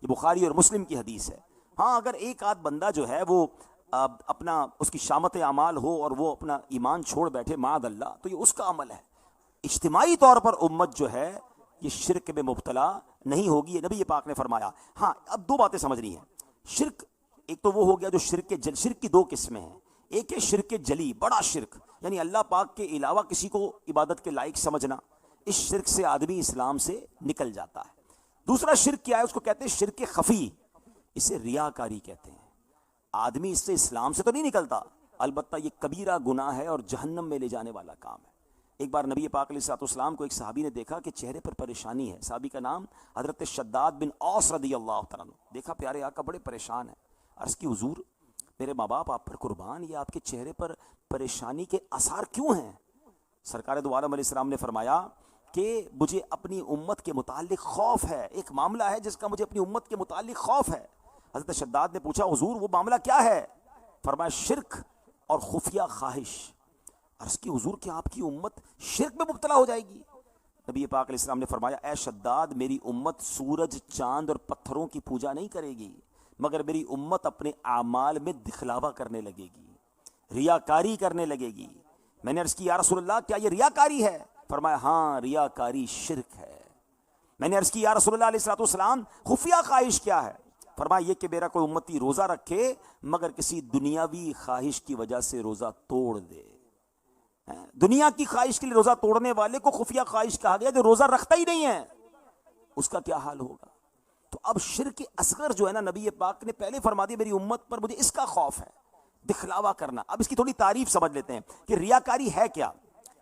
یہ بخاری اور مسلم کی حدیث ہے۔ ہاں اگر ایک آدھ بندہ جو ہے وہ اپنا اس کی شامت اعمال ہو اور وہ اپنا ایمان چھوڑ بیٹھے معاذ اللہ، تو یہ اس کا عمل ہے۔ اجتماعی طور پر امت جو ہے یہ شرک میں مبتلا نہیں ہوگی، یہ نبی پاک نے فرمایا۔ ہاں اب 2 باتیں سمجھنی ہیں۔ شرک ایک تو وہ ہو گیا جو شرک کی 2 قسمیں ہیں، ایک ہے شرک جلی، بڑا شرک، یعنی اللہ پاک کے علاوہ کسی کو عبادت کے لائق سمجھنا، اس شرک سے آدمی اسلام سے نکل جاتا ہے۔ دوسرا شرک کیا ہے؟ اس کو کہتے ہیں شرک خفی، اسے ریاکاری کہتے ہیں۔ آدمی اس سے اسلام سے تو نہیں نکلتا، البتہ یہ کبیرہ گناہ ہے اور جہنم میں لے جانے والا کام ہے۔ ایک بار نبی پاک علیہ الصلوۃ والسلام کو ایک صحابی نے دیکھا کہ چہرے پر پریشانی ہے، صحابی کا نام حضرت شداد بن اوس رضی اللہ تعالیٰ عنہ۔ دیکھا پیارے آقا بڑے پریشان ہیں، عرض کی حضور میرے ماں باپ آپ پر قربان، یہ آپ کے چہرے پر پریشانی کے آثار کیوں ہیں؟ سرکار دو عالم علیہ السلام نے فرمایا کہ مجھے اپنی امت کے متعلق خوف ہے، ایک معاملہ ہے جس کا مجھے اپنی امت کے متعلق خوف ہے۔ حضرت شداد نے پوچھا حضور وہ معاملہ کیا ہے؟ فرمایا شرک اور خفیہ خواہش۔ عرض کی حضور کہ آپ کی امت شرک میں مبتلا ہو جائے گی؟ نبی پاک علیہ السلام نے فرمایا اے شداد میری امت سورج چاند اور پتھروں کی پوجا نہیں کرے گی، مگر میری امت اپنے اعمال میں دکھلاوا کرنے لگے گی، ریاکاری کرنے لگے گی۔ میں نے عرض کی یا رسول اللہ کیا یہ ریاکاری ہے؟ فرمایا ہاں ریاکاری شرک ہے۔ میں نے عرض کی یا رسول اللہ علیہ الصلوۃ والسلام خفیہ خواہش کیا ہے؟ فرمایا یہ کہ میرا کوئی امتی روزہ رکھے مگر کسی دنیاوی خواہش کی وجہ سے روزہ توڑ دے۔ دنیا کی خواہش کے لیے روزہ توڑنے والے کو خفیہ خواہش کہا گیا، جو روزہ رکھتا ہی نہیں ہے اس کا کیا حال ہوگا؟ تو اب شرک اصغر جو ہے نا، نبی پاک نے پہلے فرما دی میری امت پر مجھے اس کا خوف ہے، دکھلاوا کرنا۔ اب اس کی تھوڑی تعریف سمجھ لیتے ہیں کہ ریاکاری ہے کیا۔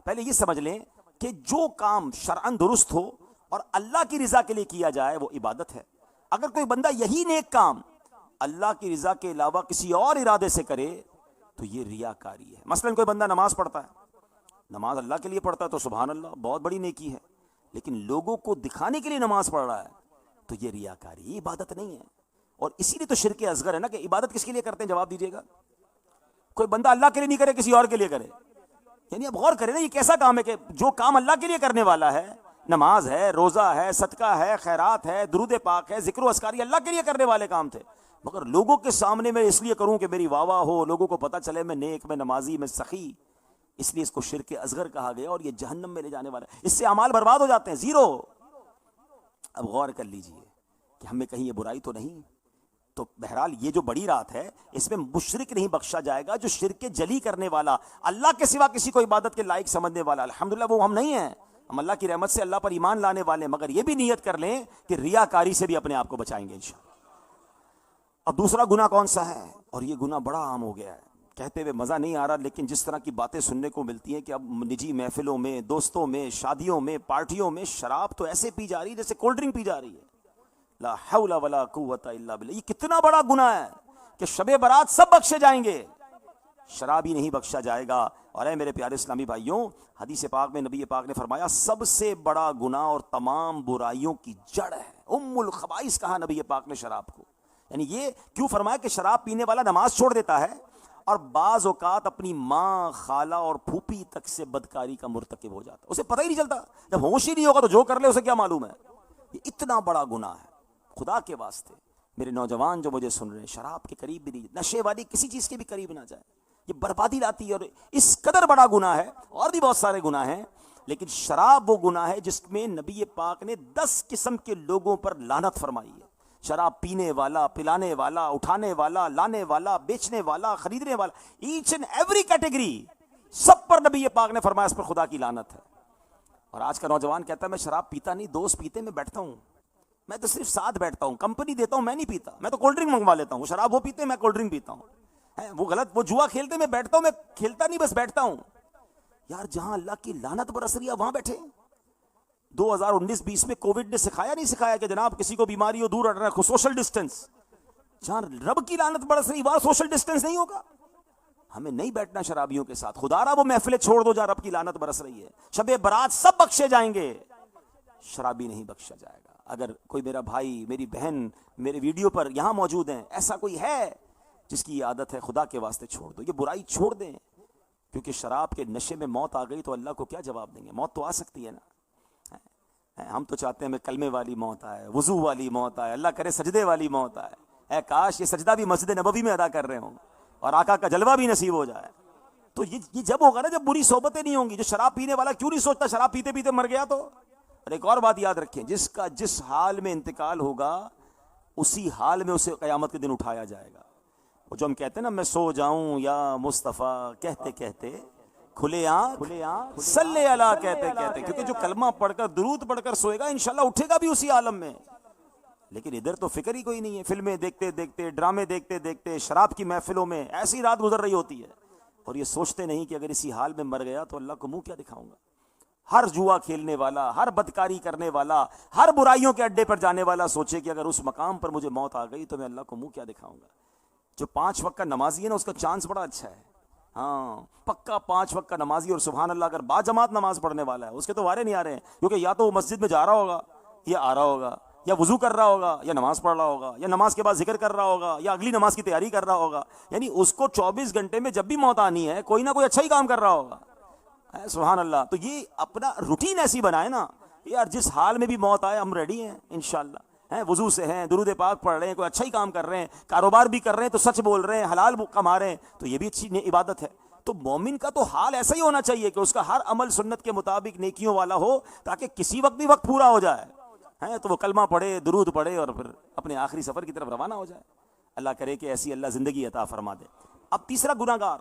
پہلے یہ سمجھ لیں کہ جو کام شرعاً درست ہو اور اللہ کی رضا کے لیے کیا جائے وہ عبادت ہے۔ اگر کوئی بندہ یہی نیک کام اللہ کی رضا کے علاوہ کسی اور ارادے سے کرے تو یہ ریاکاری ہے۔ مثلا کوئی بندہ نماز پڑھتا ہے، نماز اللہ کے لیے پڑھتا ہے تو سبحان اللہ بہت بڑی نیکی ہے، لیکن لوگوں کو دکھانے کے لیے نماز پڑھ رہا ہے تو یہ ریاکاری، یہ عبادت نہیں ہے۔ اور اسی لیے تو شرک اصغر ہے نا، کہ عبادت کس کے لیے کرتے ہیں؟ جواب دیجیے گا۔ کوئی بندہ اللہ کے لیے نہیں کرے، کسی اور کے لیے کرے، یعنی اب غور کریں نا یہ کیسا کام ہے کہ جو کام اللہ کے لیے کرنے والا ہے، نماز ہے، روزہ ہے، صدقہ ہے، خیرات ہے، درود پاک ہے، ذکر و اذکار، اللہ کے لیے کرنے والے کام تھے، مگر لوگوں کے سامنے میں اس لیے کروں کہ میری واہ واہ ہو، لوگوں کو پتہ چلے میں نیک، میں نمازی، میں سخی، اس لیے اس کو شرک اصغر کہا گیا اور یہ جہنم میں لے جانے والا ہے۔ اس سے اعمال برباد ہو جاتے ہیں، زیرو۔ اب غور کر لیجئے کہ ہمیں کہیں یہ برائی تو نہیں. تو بہرحال یہ جو بڑی رات ہے اس میں مشرک نہیں بخشا جائے گا. جو شرک جلی کرنے والا, اللہ کے سوا کسی کو عبادت کے لائق سمجھنے والا, الحمدللہ وہ ہم نہیں ہیں. ہم اللہ کی رحمت سے اللہ پر ایمان لانے والے ہیں, مگر یہ بھی نیت کر لیں کہ ریاکاری سے بھی اپنے آپ کو بچائیں گے انشاءاللہ. اب دوسرا گناہ کون سا ہے؟ اور یہ گناہ بڑا عام ہو گیا ہے, کہتے ہوئے مزہ نہیں آ رہا, لیکن جس طرح کی باتیں سننے کو ملتی ہیں کہ اب نجی محفلوں میں, دوستوں میں, شادیوں میں, پارٹیوں میں شراب تو ایسے پی جا رہی ہے جیسے کولڈ ڈرنک پی جا رہی ہے. لا حول ولا قوت الا باللہ. یہ کتنا بڑا گناہ ہے کہ شب برات سب بخشے جائیں گے, شراب ہی نہیں بخشا جائے گا. اور اے میرے پیارے اسلامی بھائیوں, حدیث پاک میں نبی پاک نے فرمایا سب سے بڑا گناہ اور تمام برائیوں کی جڑ ہے, ام الخبائث کہا نبی پاک نے شراب کو. یعنی یہ کیوں فرمایا کہ شراب پینے والا نماز چھوڑ دیتا ہے اور بعض اوقات اپنی ماں, خالہ اور پھوپھی تک سے بدکاری کا مرتکب ہو جاتا, اسے پتہ ہی نہیں چلتا. جب ہوش ہی نہیں ہوگا تو جو کر لے اسے کیا معلوم ہے. یہ اتنا بڑا گناہ ہے. خدا کے واسطے میرے نوجوان جو مجھے سن رہے ہیں, شراب کے قریب بھی نہیں, نشے والی کسی چیز کے بھی قریب نہ جائے. یہ بربادی لاتی ہے اور اس قدر بڑا گناہ ہے. اور بھی بہت سارے گناہ ہیں, لیکن شراب وہ گناہ ہے جس میں نبی پاک نے 10 قسم کے لوگوں پر لعنت فرمائی ہے. شراب پینے والا, پلانے والا, اٹھانے والا, لانے والا, بیچنے والا, خریدنے والا, ایچ اینڈ ایوری کیٹیگری, سب پر نبی پاک نے فرمایا اس پر خدا کی لعنت ہے. اور آج کا نوجوان کہتا ہے میں شراب پیتا نہیں, دوست پیتے میں بیٹھتا ہوں, میں تو صرف ساتھ بیٹھتا ہوں, کمپنی دیتا ہوں, میں نہیں پیتا, میں تو کولڈ ڈرنک منگوا لیتا ہوں. شراب وہ پیتے میں کولڈ ڈرنک پیتا ہوں. وہ غلط. وہ جوا کھیلتے میں بیٹھتا ہوں, میں کھیلتا نہیں بس بیٹھتا ہوں. یار جہاں اللہ کی لعنت برس رہی ہے وہاں بیٹھے. 2019-20 میں کووڈ نے سکھایا نہیں سکھایا کہ جناب کسی کو بیماری ہو دور رہنا, سوشل ڈسٹینس. جہاں رب کی لعنت برس رہی وہاں سوشل ڈسٹینس نہیں ہوگا. ہمیں نہیں بیٹھنا شرابیوں کے ساتھ. خدا را وہ محفلیں چھوڑ دو جہاں رب کی لعنت برس رہی ہے. شب برات سب بخشے جائیں گے, شرابی نہیں بخشا جائے گا. اگر کوئی میرا بھائی, میری بہن میرے ویڈیو پر یہاں موجود ہیں, ایسا کوئی ہے جس کی یہ عادت ہے, خدا کے واسطے چھوڑ دو, یہ برائی چھوڑ دیں. کیونکہ شراب کے نشے میں موت آ گئی تو اللہ کو کیا جواب دیں گے. موت تو آ سکتی ہے نا. ہم تو چاہتے ہیں ہمیں کلمے والی موت آئے, وضو والی موت آئے, اللہ کرے سجدے والی موت آئے. اے کاش یہ سجدہ بھی مسجد نبوی میں ادا کر رہے ہوں اور آقا کا جلوہ بھی نصیب ہو جائے. تو یہ جب ہوگا نا جب بری صحبتیں نہیں ہوں گی. جو شراب پینے والا کیوں نہیں سوچتا شراب پیتے پیتے مر گیا تو. اور ایک اور بات یاد رکھیں, جس کا جس حال میں انتقال ہوگا اسی حال میں اسے قیامت کے دن اٹھایا جائے گا. وہ جو ہم کہتے ہیں نا میں سو جاؤں یا مصطفیٰ کہتے کہتے, کھلے آنکھ صلی اللہ کہتے کہتے, کیونکہ جو کلمہ پڑھ کر درود پڑھ کر سوئے گا انشاءاللہ اٹھے گا بھی اسی عالم میں. لیکن ادھر تو فکر ہی کوئی نہیں ہے. فلمیں دیکھتے دیکھتے, ڈرامے دیکھتے دیکھتے, شراب کی محفلوں میں ایسی رات گزر رہی ہوتی ہے, اور یہ سوچتے نہیں کہ اگر اسی حال میں مر گیا تو اللہ کو منہ کیا دکھاؤں گا. ہر جوا کھیلنے والا, ہر بدکاری کرنے والا, ہر برائیوں کے اڈے پر جانے والا سوچے کہ اگر اس مقام پر مجھے موت آ گئی تو میں اللہ کو منہ کیا دکھاؤں گا. جو 5 وقت کا نمازی ہے نا اس کا چانس بڑا اچھا ہے. ہاں پکا 5 وقت کا نمازی, اور سبحان اللہ اگر با جماعت نماز پڑھنے والا ہے اس کے تو وارے نہیں آ رہے ہیں, کیونکہ یا تو وہ مسجد میں جا رہا ہوگا یا آ رہا ہوگا, یا وضو کر رہا ہوگا یا نماز پڑھ رہا ہوگا, یا نماز کے بعد ذکر کر رہا ہوگا, یا اگلی نماز کی تیاری کر رہا ہوگا. یعنی اس کو 24 گھنٹے میں جب بھی موت آنی ہے کوئی نہ کوئی اچھا ہی کام کر رہا ہوگا. سبحان اللہ. تو یہ اپنا روٹین ایسی بنائے نا یار, جس حال میں بھی موت آئے ہم ریڈی ہیں انشاءاللہ. وضو سے ہیں, درود پاک پڑھ رہے ہیں, کوئی اچھا ہی کام کر رہے ہیں, کاروبار بھی کر رہے ہیں تو سچ بول رہے ہیں, حلال کما رہے ہیں, تو یہ بھی اچھی عبادت ہے. تو مومن کا تو حال ایسا ہی ہونا چاہیے کہ اس کا ہر عمل سنت کے مطابق نیکیوں والا ہو, تاکہ کسی وقت بھی وقت پورا ہو جائے تو وہ کلمہ پڑھے, درود پڑھے اور پھر اپنے آخری سفر کی طرف روانہ ہو جائے. اللہ کرے کہ ایسی اللہ زندگی عطا فرما دے. اب تیسرا گناہگار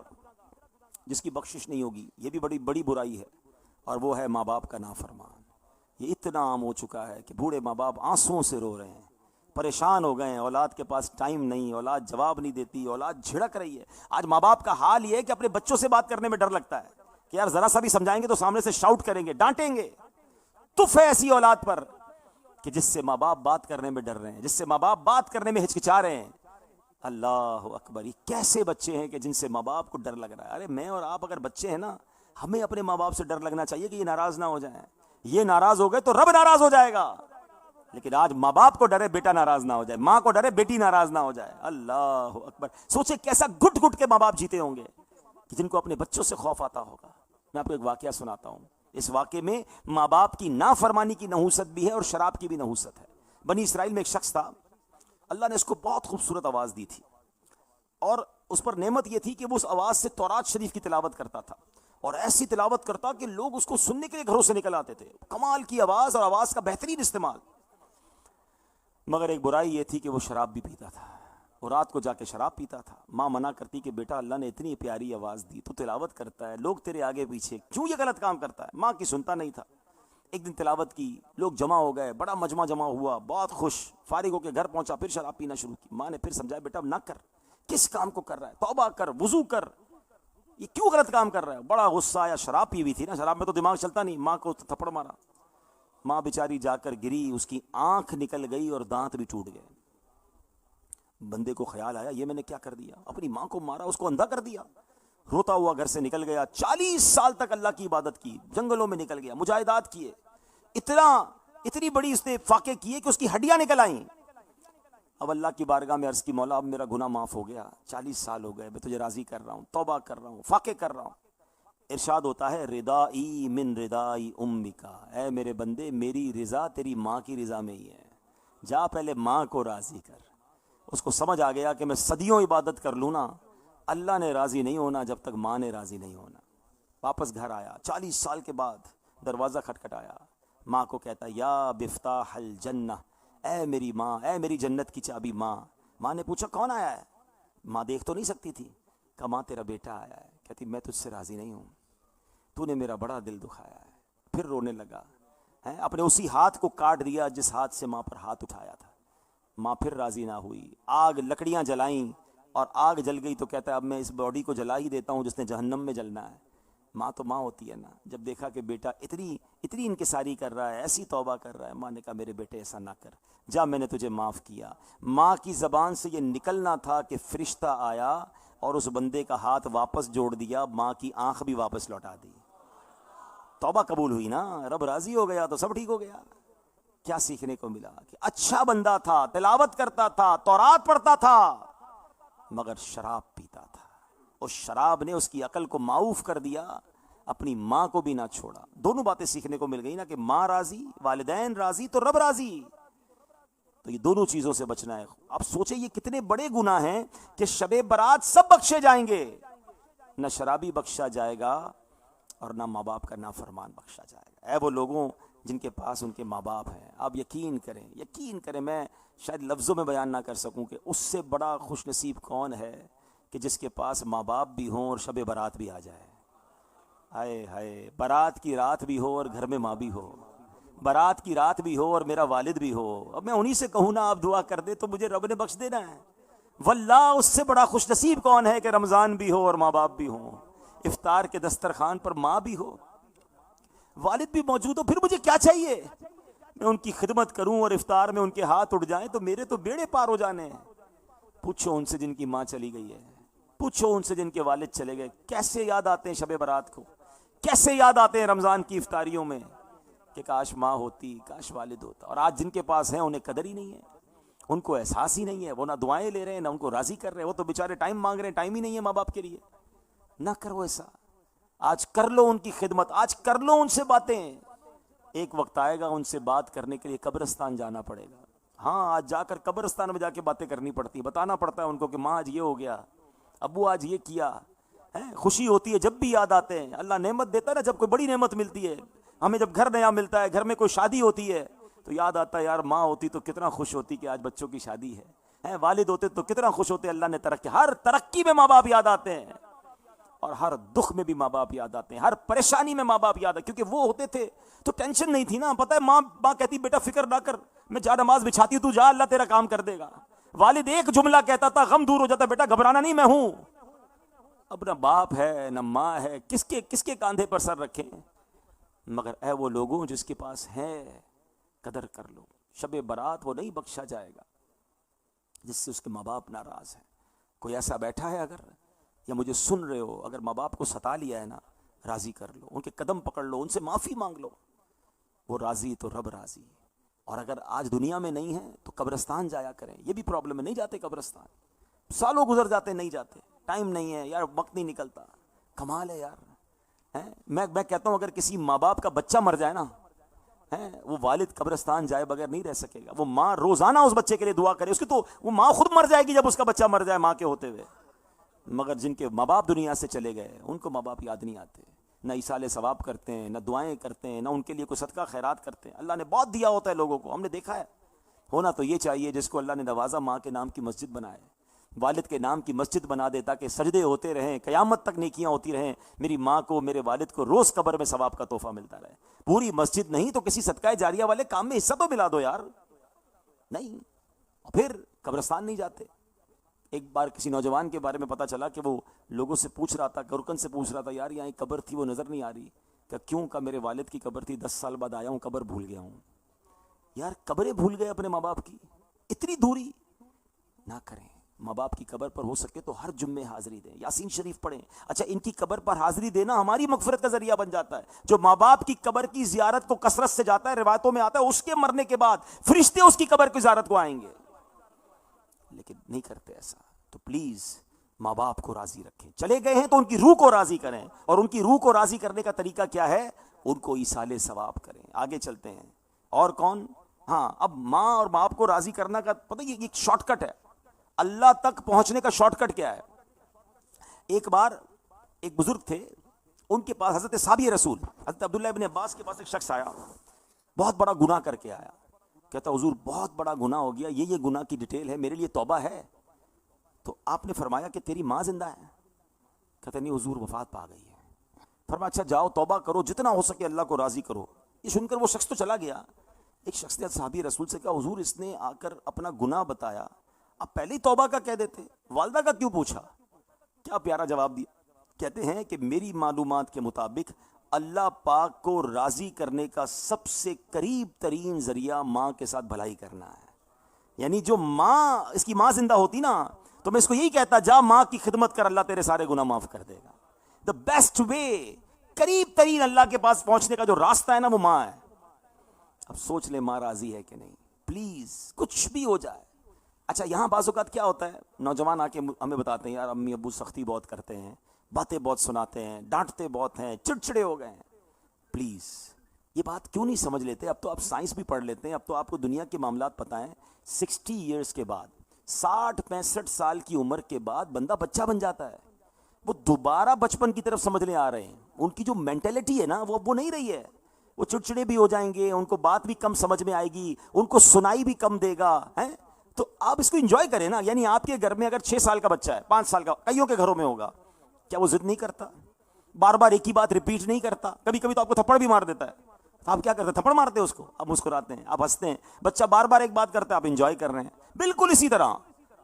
جس کی بخشش نہیں ہوگی, یہ بھی بڑی بڑی برائی ہے, اور وہ ہے ماں باپ کا نافرمان. یہ اتنا عام ہو چکا ہے کہ بوڑھے ماں باپ آنسوؤں سے رو رہے ہیں, پریشان ہو گئے ہیں, اولاد کے پاس ٹائم نہیں, اولاد جواب نہیں دیتی, اولاد جھڑک رہی ہے. آج ماں باپ کا حال یہ ہے کہ اپنے بچوں سے بات کرنے میں ڈر لگتا ہے کہ یار ذرا سا بھی سمجھائیں گے تو سامنے سے شاؤٹ کریں گے, ڈانٹیں گے. تف ہے ایسی اولاد پر کہ جس سے ماں باپ بات کرنے میں ڈر رہے ہیں, جس سے ماں باپ بات کرنے میں ہچکچا رہے ہیں. اللہ اکبر. یہ کیسے بچے ہیں کہ جن سے ماں باپ کو ڈر لگ رہا ہے. ارے میں اور آپ اگر بچے ہیں نا, ہمیں اپنے ماں باپ سے ڈر لگنا چاہیے کہ یہ ناراض نہ ہو جائیں. یہ ناراض ہو گئے تو رب ناراض ہو جائے گا. لیکن آج ماں باپ کو ڈرے بیٹا ناراض نہ ہو جائے, ماں کو ڈرے بیٹی ناراض نہ ہو جائے. اللہ اکبر. سوچے کیسا گھٹ گھٹ کے ماں باپ جیتے ہوں گے کہ جن کو اپنے بچوں سے خوف آتا ہوگا. میں آپ کو ایک واقعہ سناتا ہوں. اس واقعے میں ماں باپ کی نافرمانی کی نحوست بھی ہے اور شراب کی بھی نحوست ہے. بنی اسرائیل میں ایک شخص تھا, اللہ نے اس کو بہت خوبصورت آواز دی تھی, اور اس پر نعمت یہ تھی کہ وہ اس آواز سے تورات شریف کی تلاوت کرتا تھا, اور ایسی تلاوت کرتا کہ لوگ اس کو سننے کے لیے گھروں سے نکل آتے تھے. کمال کی آواز اور آواز کا بہترین استعمال. مگر ایک برائی یہ تھی کہ وہ شراب بھی پیتا تھا، اور رات کو جا کے شراب پیتا تھا۔ ماں منع کرتی کہ بیٹا اللہ نے اتنی پیاری آواز دی، تو تلاوت کرتا ہے، لوگ تیرے آگے پیچھے، کیوں یہ غلط کام کرتا ہے؟ ماں کی سنتا نہیں تھا۔ ایک دن تلاوت کی، لوگ جمع ہو گئے، بڑا مجمع جمع ہوا، بہت خوش، فارغ ہو کے گھر پہنچا، پھر شراب پینا شروع کی۔ ماں نے پھر سمجھایا بیٹا اب نہ کر، کس کام کو کر رہا ہے، توبہ کر، وضو کر، یہ کیوں غلط کام کر رہا ہے؟ بڑا غصہ آیا، شراب پی ہوئی تھی نا، شراب میں تو دماغ چلتا نہیں، ماں کو تھپڑ مارا۔ ماں بیچاری جا کر گری، اس کی آنکھ نکل گئی اور دانت بھی ٹوٹ گئے۔ بندے کو خیال آیا یہ میں نے کیا کر دیا، اپنی ماں کو مارا، اس کو اندھا کر دیا۔ روتا ہوا گھر سے نکل گیا، 40 سال تک اللہ کی عبادت کی، جنگلوں میں نکل گیا، مجاہدات کیے، اتنی بڑی اس نے فاقے کیے کہ اس کی ہڈیاں نکل آئیں۔ اب اللہ کی بارگاہ میں عرض کی مولا اب میرا گناہ معاف ہو گیا، 40 سال ہو گئے، میں تجھے راضی کر رہا ہوں، توبہ کر رہا ہوں، فاقے کر رہا ہوں۔ ارشاد ہوتا ہے ردائی من ردائی امکا، اے میرے بندے میری رضا تیری ماں کی رضا میں ہی ہے، جا پہلے ماں کو راضی کر۔ اس کو سمجھ آ گیا کہ میں صدیوں عبادت کر لوں نا، اللہ نے راضی نہیں ہونا جب تک ماں نے راضی نہیں ہونا۔ واپس گھر آیا، 40 سال کے بعد دروازہ کھٹکھٹایا، ماں کو کہتا یا بفتاح الجنہ، اے میری ماں، اے میری جنت کی چابی ماں۔ ماں نے پوچھا کون آیا ہے؟ ماں دیکھ تو نہیں سکتی تھی، کہا ماں تیرا بیٹا آیا ہے۔ کہتی میں تجھ سے راضی نہیں ہوں، تو نے میرا بڑا دل دکھایا ہے۔ پھر رونے لگا، اپنے اسی ہاتھ کو کاٹ دیا جس ہاتھ سے ماں پر ہاتھ اٹھایا تھا۔ ماں پھر راضی نہ ہوئی، آگ لکڑیاں جلائیں اور آگ جل گئی تو کہتا ہے اب میں اس باڈی کو جلا ہی دیتا ہوں جس نے جہنم میں جلنا ہے۔ ماں تو ماں ہوتی ہے نا، جب دیکھا کہ بیٹا اتنی انکساری کر رہا ہے، ایسی توبہ کر رہا ہے، ماں نے کہا میرے بیٹے ایسا نہ کر، جا میں نے تجھے معاف کیا۔ ماں کی زبان سے یہ نکلنا تھا کہ فرشتہ آیا اور اس بندے کا ہاتھ واپس جوڑ دیا، ماں کی آنکھ بھی واپس لوٹا دی۔ توبہ قبول ہوئی نا، رب راضی ہو گیا تو سب ٹھیک ہو گیا۔ کیا سیکھنے کو ملا کہ اچھا بندہ تھا، تلاوت کرتا تھا، تورات پڑھتا تھا، مگر شراب پیتا تھا، اور شراب نے اس کی عقل کو معوف کر دیا، اپنی ماں کو بھی نہ چھوڑا۔ دونوں باتیں سیکھنے کو مل گئی نا کہ ماں راضی، والدین راضی تو رب راضی۔ تو یہ دونوں چیزوں سے بچنا ہے۔ اب سوچیں یہ کتنے بڑے گناہ ہیں کہ شب برات سب بخشے جائیں گے، نہ شرابی بخشا جائے گا اور نہ ماں باپ کا نافرمان بخشا جائے گا۔ اے وہ لوگوں جن کے پاس ان کے ماں باپ ہیں، آپ یقین کریں، میں شاید لفظوں میں بیان نہ کر سکوں کہ اس سے بڑا خوش نصیب کون ہے کہ جس کے پاس ماں باپ بھی ہوں اور شب برات بھی آ جائے۔ ہائے ہائے، برات کی رات بھی ہو اور گھر میں ماں بھی ہو، برات کی رات بھی ہو اور میرا والد بھی ہو۔ اب میں انہی سے کہوں نا آپ دعا کر دے تو مجھے رب نے بخش دینا ہے۔ واللہ اس سے بڑا خوش نصیب کون ہے کہ رمضان بھی ہو اور ماں باپ بھی ہوں، افطار کے دسترخوان پر ماں بھی ہو، والد بھی موجود ہو۔ پھر مجھے کیا چاہیے؟ میں ان کی خدمت کروں اور افطار میں ان کے ہاتھ اٹھ جائیں تو میرے تو بیڑے پار ہو جانے ہیں۔ پوچھو ان سے جن کی ماں چلی گئی ہے، پوچھو ان سے جن کے والد چلے گئے، کیسے یاد آتے ہیں شب برات کو، کیسے یاد آتے ہیں رمضان کی افطاریوں میں کہ کاش ماں ہوتی، کاش والد ہوتا۔ اور آج جن کے پاس ہیں انہیں قدر ہی نہیں ہے، ان کو احساس ہی نہیں ہے، وہ نہ دعائیں لے رہے ہیں نہ ان کو راضی کر رہے ہیں، وہ تو بیچارے ٹائم مانگ رہے ہیں، ٹائم ہی نہیں ہے ماں باپ کے لیے۔ نہ کرو ایسا، آج کر لو ان کی خدمت، آج کر لو ان سے باتیں۔ ایک وقت آئے گا ان سے بات کرنے کے لیے قبرستان جانا پڑے گا۔ ہاں آج جا کر قبرستان میں جا کے باتیں کرنی پڑتی ہے، بتانا پڑتا ہے ان کو کہ ماں آج یہ ہو گیا، ابو آج یہ کیا ہے۔ خوشی ہوتی ہے جب بھی یاد آتے ہیں، اللہ نعمت دیتا ہے نا، جب کوئی بڑی نعمت ملتی ہے ہمیں، جب گھر نیا ملتا ہے، گھر میں کوئی شادی ہوتی ہے تو یاد آتا ہے یار ماں ہوتی تو کتنا خوش ہوتی کہ آج بچوں کی شادی ہے، والد ہوتے تو کتنا خوش ہوتے اللہ نے ترقی۔ ہر ترقی میں ماں باپ یاد آتے ہیں، اور ہر دکھ میں بھی ماں باپ یاد آتے ہیں، ہر پریشانی میں ماں باپ یاد آتے، کیونکہ وہ ہوتے تھے تو ٹینشن نہیں تھی نا۔ پتہ ہے ماں کہتی بیٹا فکر نہ کر، میں جا نماز بچھاتی ہوں، تو جا اللہ تیرا کام کر دے گا۔ والد ایک جملہ کہتا تھا غم دور ہو جاتا، بیٹا گھبرانا نہیں میں ہوں۔ اب نہ باپ ہے نہ ماں ہے، کس کے کاندھے پر سر رکھیں؟ مگر اے وہ لوگوں جس کے پاس ہے قدر کر لو، شب برات وہ نہیں بخشا جائے گا جس سے اس کے ماں باپ ناراض ہیں۔ کوئی ایسا بیٹھا ہے اگر، یا مجھے سن رہے ہو، اگر ماں باپ کو ستا لیا ہے نا، راضی کر لو، ان کے قدم پکڑ لو، ان سے معافی مانگ لو، وہ راضی تو رب راضی۔ اور اگر آج دنیا میں نہیں ہے تو قبرستان جایا کریں۔ یہ بھی پرابلم ہے، نہیں جاتے قبرستان، سالوں گزر جاتے نہیں جاتے، ٹائم نہیں ہے یار، وقت نہیں نکلتا۔ کمال ہے یار، میں کہتا ہوں اگر کسی ماں باپ کا بچہ مر جائے نا، وہ والد قبرستان جائے بغیر نہیں رہ سکے گا۔ وہ ماں روزانہ اس بچے کے لیے دعا کرے، اس کی تو وہ ماں خود مر جائے گی جب اس کا بچہ مر جائے ماں کے ہوتے ہوئے۔ مگر جن کے ماں باپ دنیا سے چلے گئے ان کو ماں باپ یاد نہیں آتے، نہ ایصال ثواب کرتے ہیں، نہ دعائیں کرتے ہیں، نہ ان کے لیے کوئی صدقہ خیرات کرتے ہیں۔ اللہ نے بہت دیا ہوتا ہے لوگوں کو، ہم نے دیکھا ہے، ہونا تو یہ چاہیے جس کو اللہ نے نوازا ماں کے نام کی مسجد بنائے، والد کے نام کی مسجد بنا دے تاکہ سجدے ہوتے رہیں، قیامت تک نیکیاں ہوتی رہیں، میری ماں کو میرے والد کو روز قبر میں ثواب کا تحفہ ملتا رہے۔ پوری مسجد نہیں تو کسی صدقہ جاریہ والے کام میں حصہ تو ملا دو یار، نہیں پھر قبرستان نہیں جاتے۔ ایک بار کسی نوجوان کے بارے میں پتا چلا کہ وہ لوگوں سے پوچھ رہا تھا، گورکن سے پوچھ رہا تھا، یار یہاں ایک قبر تھی وہ نظر نہیں آ رہی، کہ کیوں؟ کا میرے والد کی قبر تھی، 10 سال بعد آیا ہوں قبر بھول گیا ہوں۔ یار قبریں بھول گئے اپنے ماں باپ کی، اتنی دوری نہ کریں۔ ماں باپ کی قبر پر ہو سکے تو ہر جمعے حاضری دیں، یاسین شریف پڑھیں۔ اچھا ان کی قبر پر حاضری دینا ہماری مغفرت کا ذریعہ بن جاتا ہے۔ جو ماں باپ کی قبر کی زیارت کو کثرت سے جاتا ہے، روایتوں میں آتا ہے اس کے مرنے کے بعد فرشتے اس کی قبر کی زیارت کو آئیں گے، لیکن نہیں کرتے ایسا۔ تو پلیز ماں باپ کو راضی رکھیں، چلے گئے ہیں تو ان کی روح کو راضی کریں، اور ان کی روح کو راضی کرنے کا طریقہ کیا ہے؟ ان کو ایصال ثواب کریں۔ آگے چلتے ہیں، اور کون؟ ہاں اب ماں اور باپ کو راضی کرنا کا پتہ یہ ایک شارٹ کٹ ہے، اللہ تک پہنچنے کا شارٹ کٹ کیا ہے؟ ایک بار ایک بزرگ تھے، ان کے پاس حضرت صحابی رسول حضرت عبداللہ ابن عباس کے پاس ایک شخص آیا، بہت بڑا گناہ کر کے آیا، کہتا حضور بہت بڑا گناہ ہو گیا، یہ گناہ کی ڈیٹیل ہے، میرے لیے توبہ ہے؟ تو آپ نے فرمایا کہ تیری ماں زندہ ہے؟ کہتا نہیں حضور وفات پا گئی ہے۔ فرمایا اچھا جاؤ توبہ کرو، جتنا ہو سکے اللہ کو راضی کرو۔ یہ سن کر وہ شخص تو چلا گیا۔ ایک شخص نے صحابی رسول سے کہا حضور اس نے آ کر اپنا گناہ بتایا، آپ پہلے ہی توبہ کا کہہ دیتے، والدہ کا کیوں پوچھا؟ کیا پیارا جواب دیا۔ کہتے ہیں کہ میری معلومات کے مطابق اللہ پاک کو راضی کرنے کا سب سے قریب ترین ذریعہ ماں کے ساتھ بھلائی کرنا ہے۔ یعنی جو ماں، اس کی ماں زندہ ہوتی نا تو میں اس کو یہی کہتا جا ماں کی خدمت کر، اللہ تیرے سارے گناہ معاف کر دے گا۔ دا بیسٹ وے، قریب ترین اللہ کے پاس پہنچنے کا جو راستہ ہے نا وہ ماں ہے۔ اب سوچ لے ماں راضی ہے کہ نہیں، پلیز کچھ بھی ہو جائے۔ اچھا یہاں بعض اوقات کیا ہوتا ہے، نوجوان آ کے ہمیں بتاتے ہیں یار امی ابو سختی بہت کرتے ہیں، باتیں بہت سناتے ہیں، ڈانٹتے بہت ہیں، چڑچڑے ہو گئے ہیں۔ پلیز یہ بات کیوں نہیں سمجھ لیتے؟ اب تو آپ سائنس بھی پڑھ لیتے ہیں، اب تو آپ کو دنیا کے معاملات پتہ ہیں۔ 60 ایئرس کے بعد، 60-65 سال کی عمر کے بعد بندہ بچہ بن جاتا ہے، وہ دوبارہ بچپن کی طرف سمجھنے آ رہے ہیں۔ ان کی جو مینٹلٹی ہے نا وہ نہیں رہی ہے، وہ چڑچڑے بھی ہو جائیں گے، ان کو بات بھی کم سمجھ میں آئے گی، ان کو سنائی بھی کم دے گا ہیں۔ تو آپ اس کو انجوائے کریں نا۔ یعنی آپ کے گھر میں اگر 6 سال کا بچہ ہے، 5 سال کا، کئیوں کے گھروں میں ہوگا، کیا وہ ضد نہیں کرتا؟ بار بار ایک ہی بات ریپیٹ نہیں کرتا؟ کبھی کبھی تو آپ کو تھپڑ بھی مار دیتا ہے، آپ کیا کرتے ہیں؟ تھپڑ مارتے ہیں اس کو، آپ مسکراتے ہیں، آپ ہنستے ہیں۔ بچہ بار بار ایک بات کرتا ہے، آپ انجوائے کر رہے ہیں۔ بالکل اسی طرح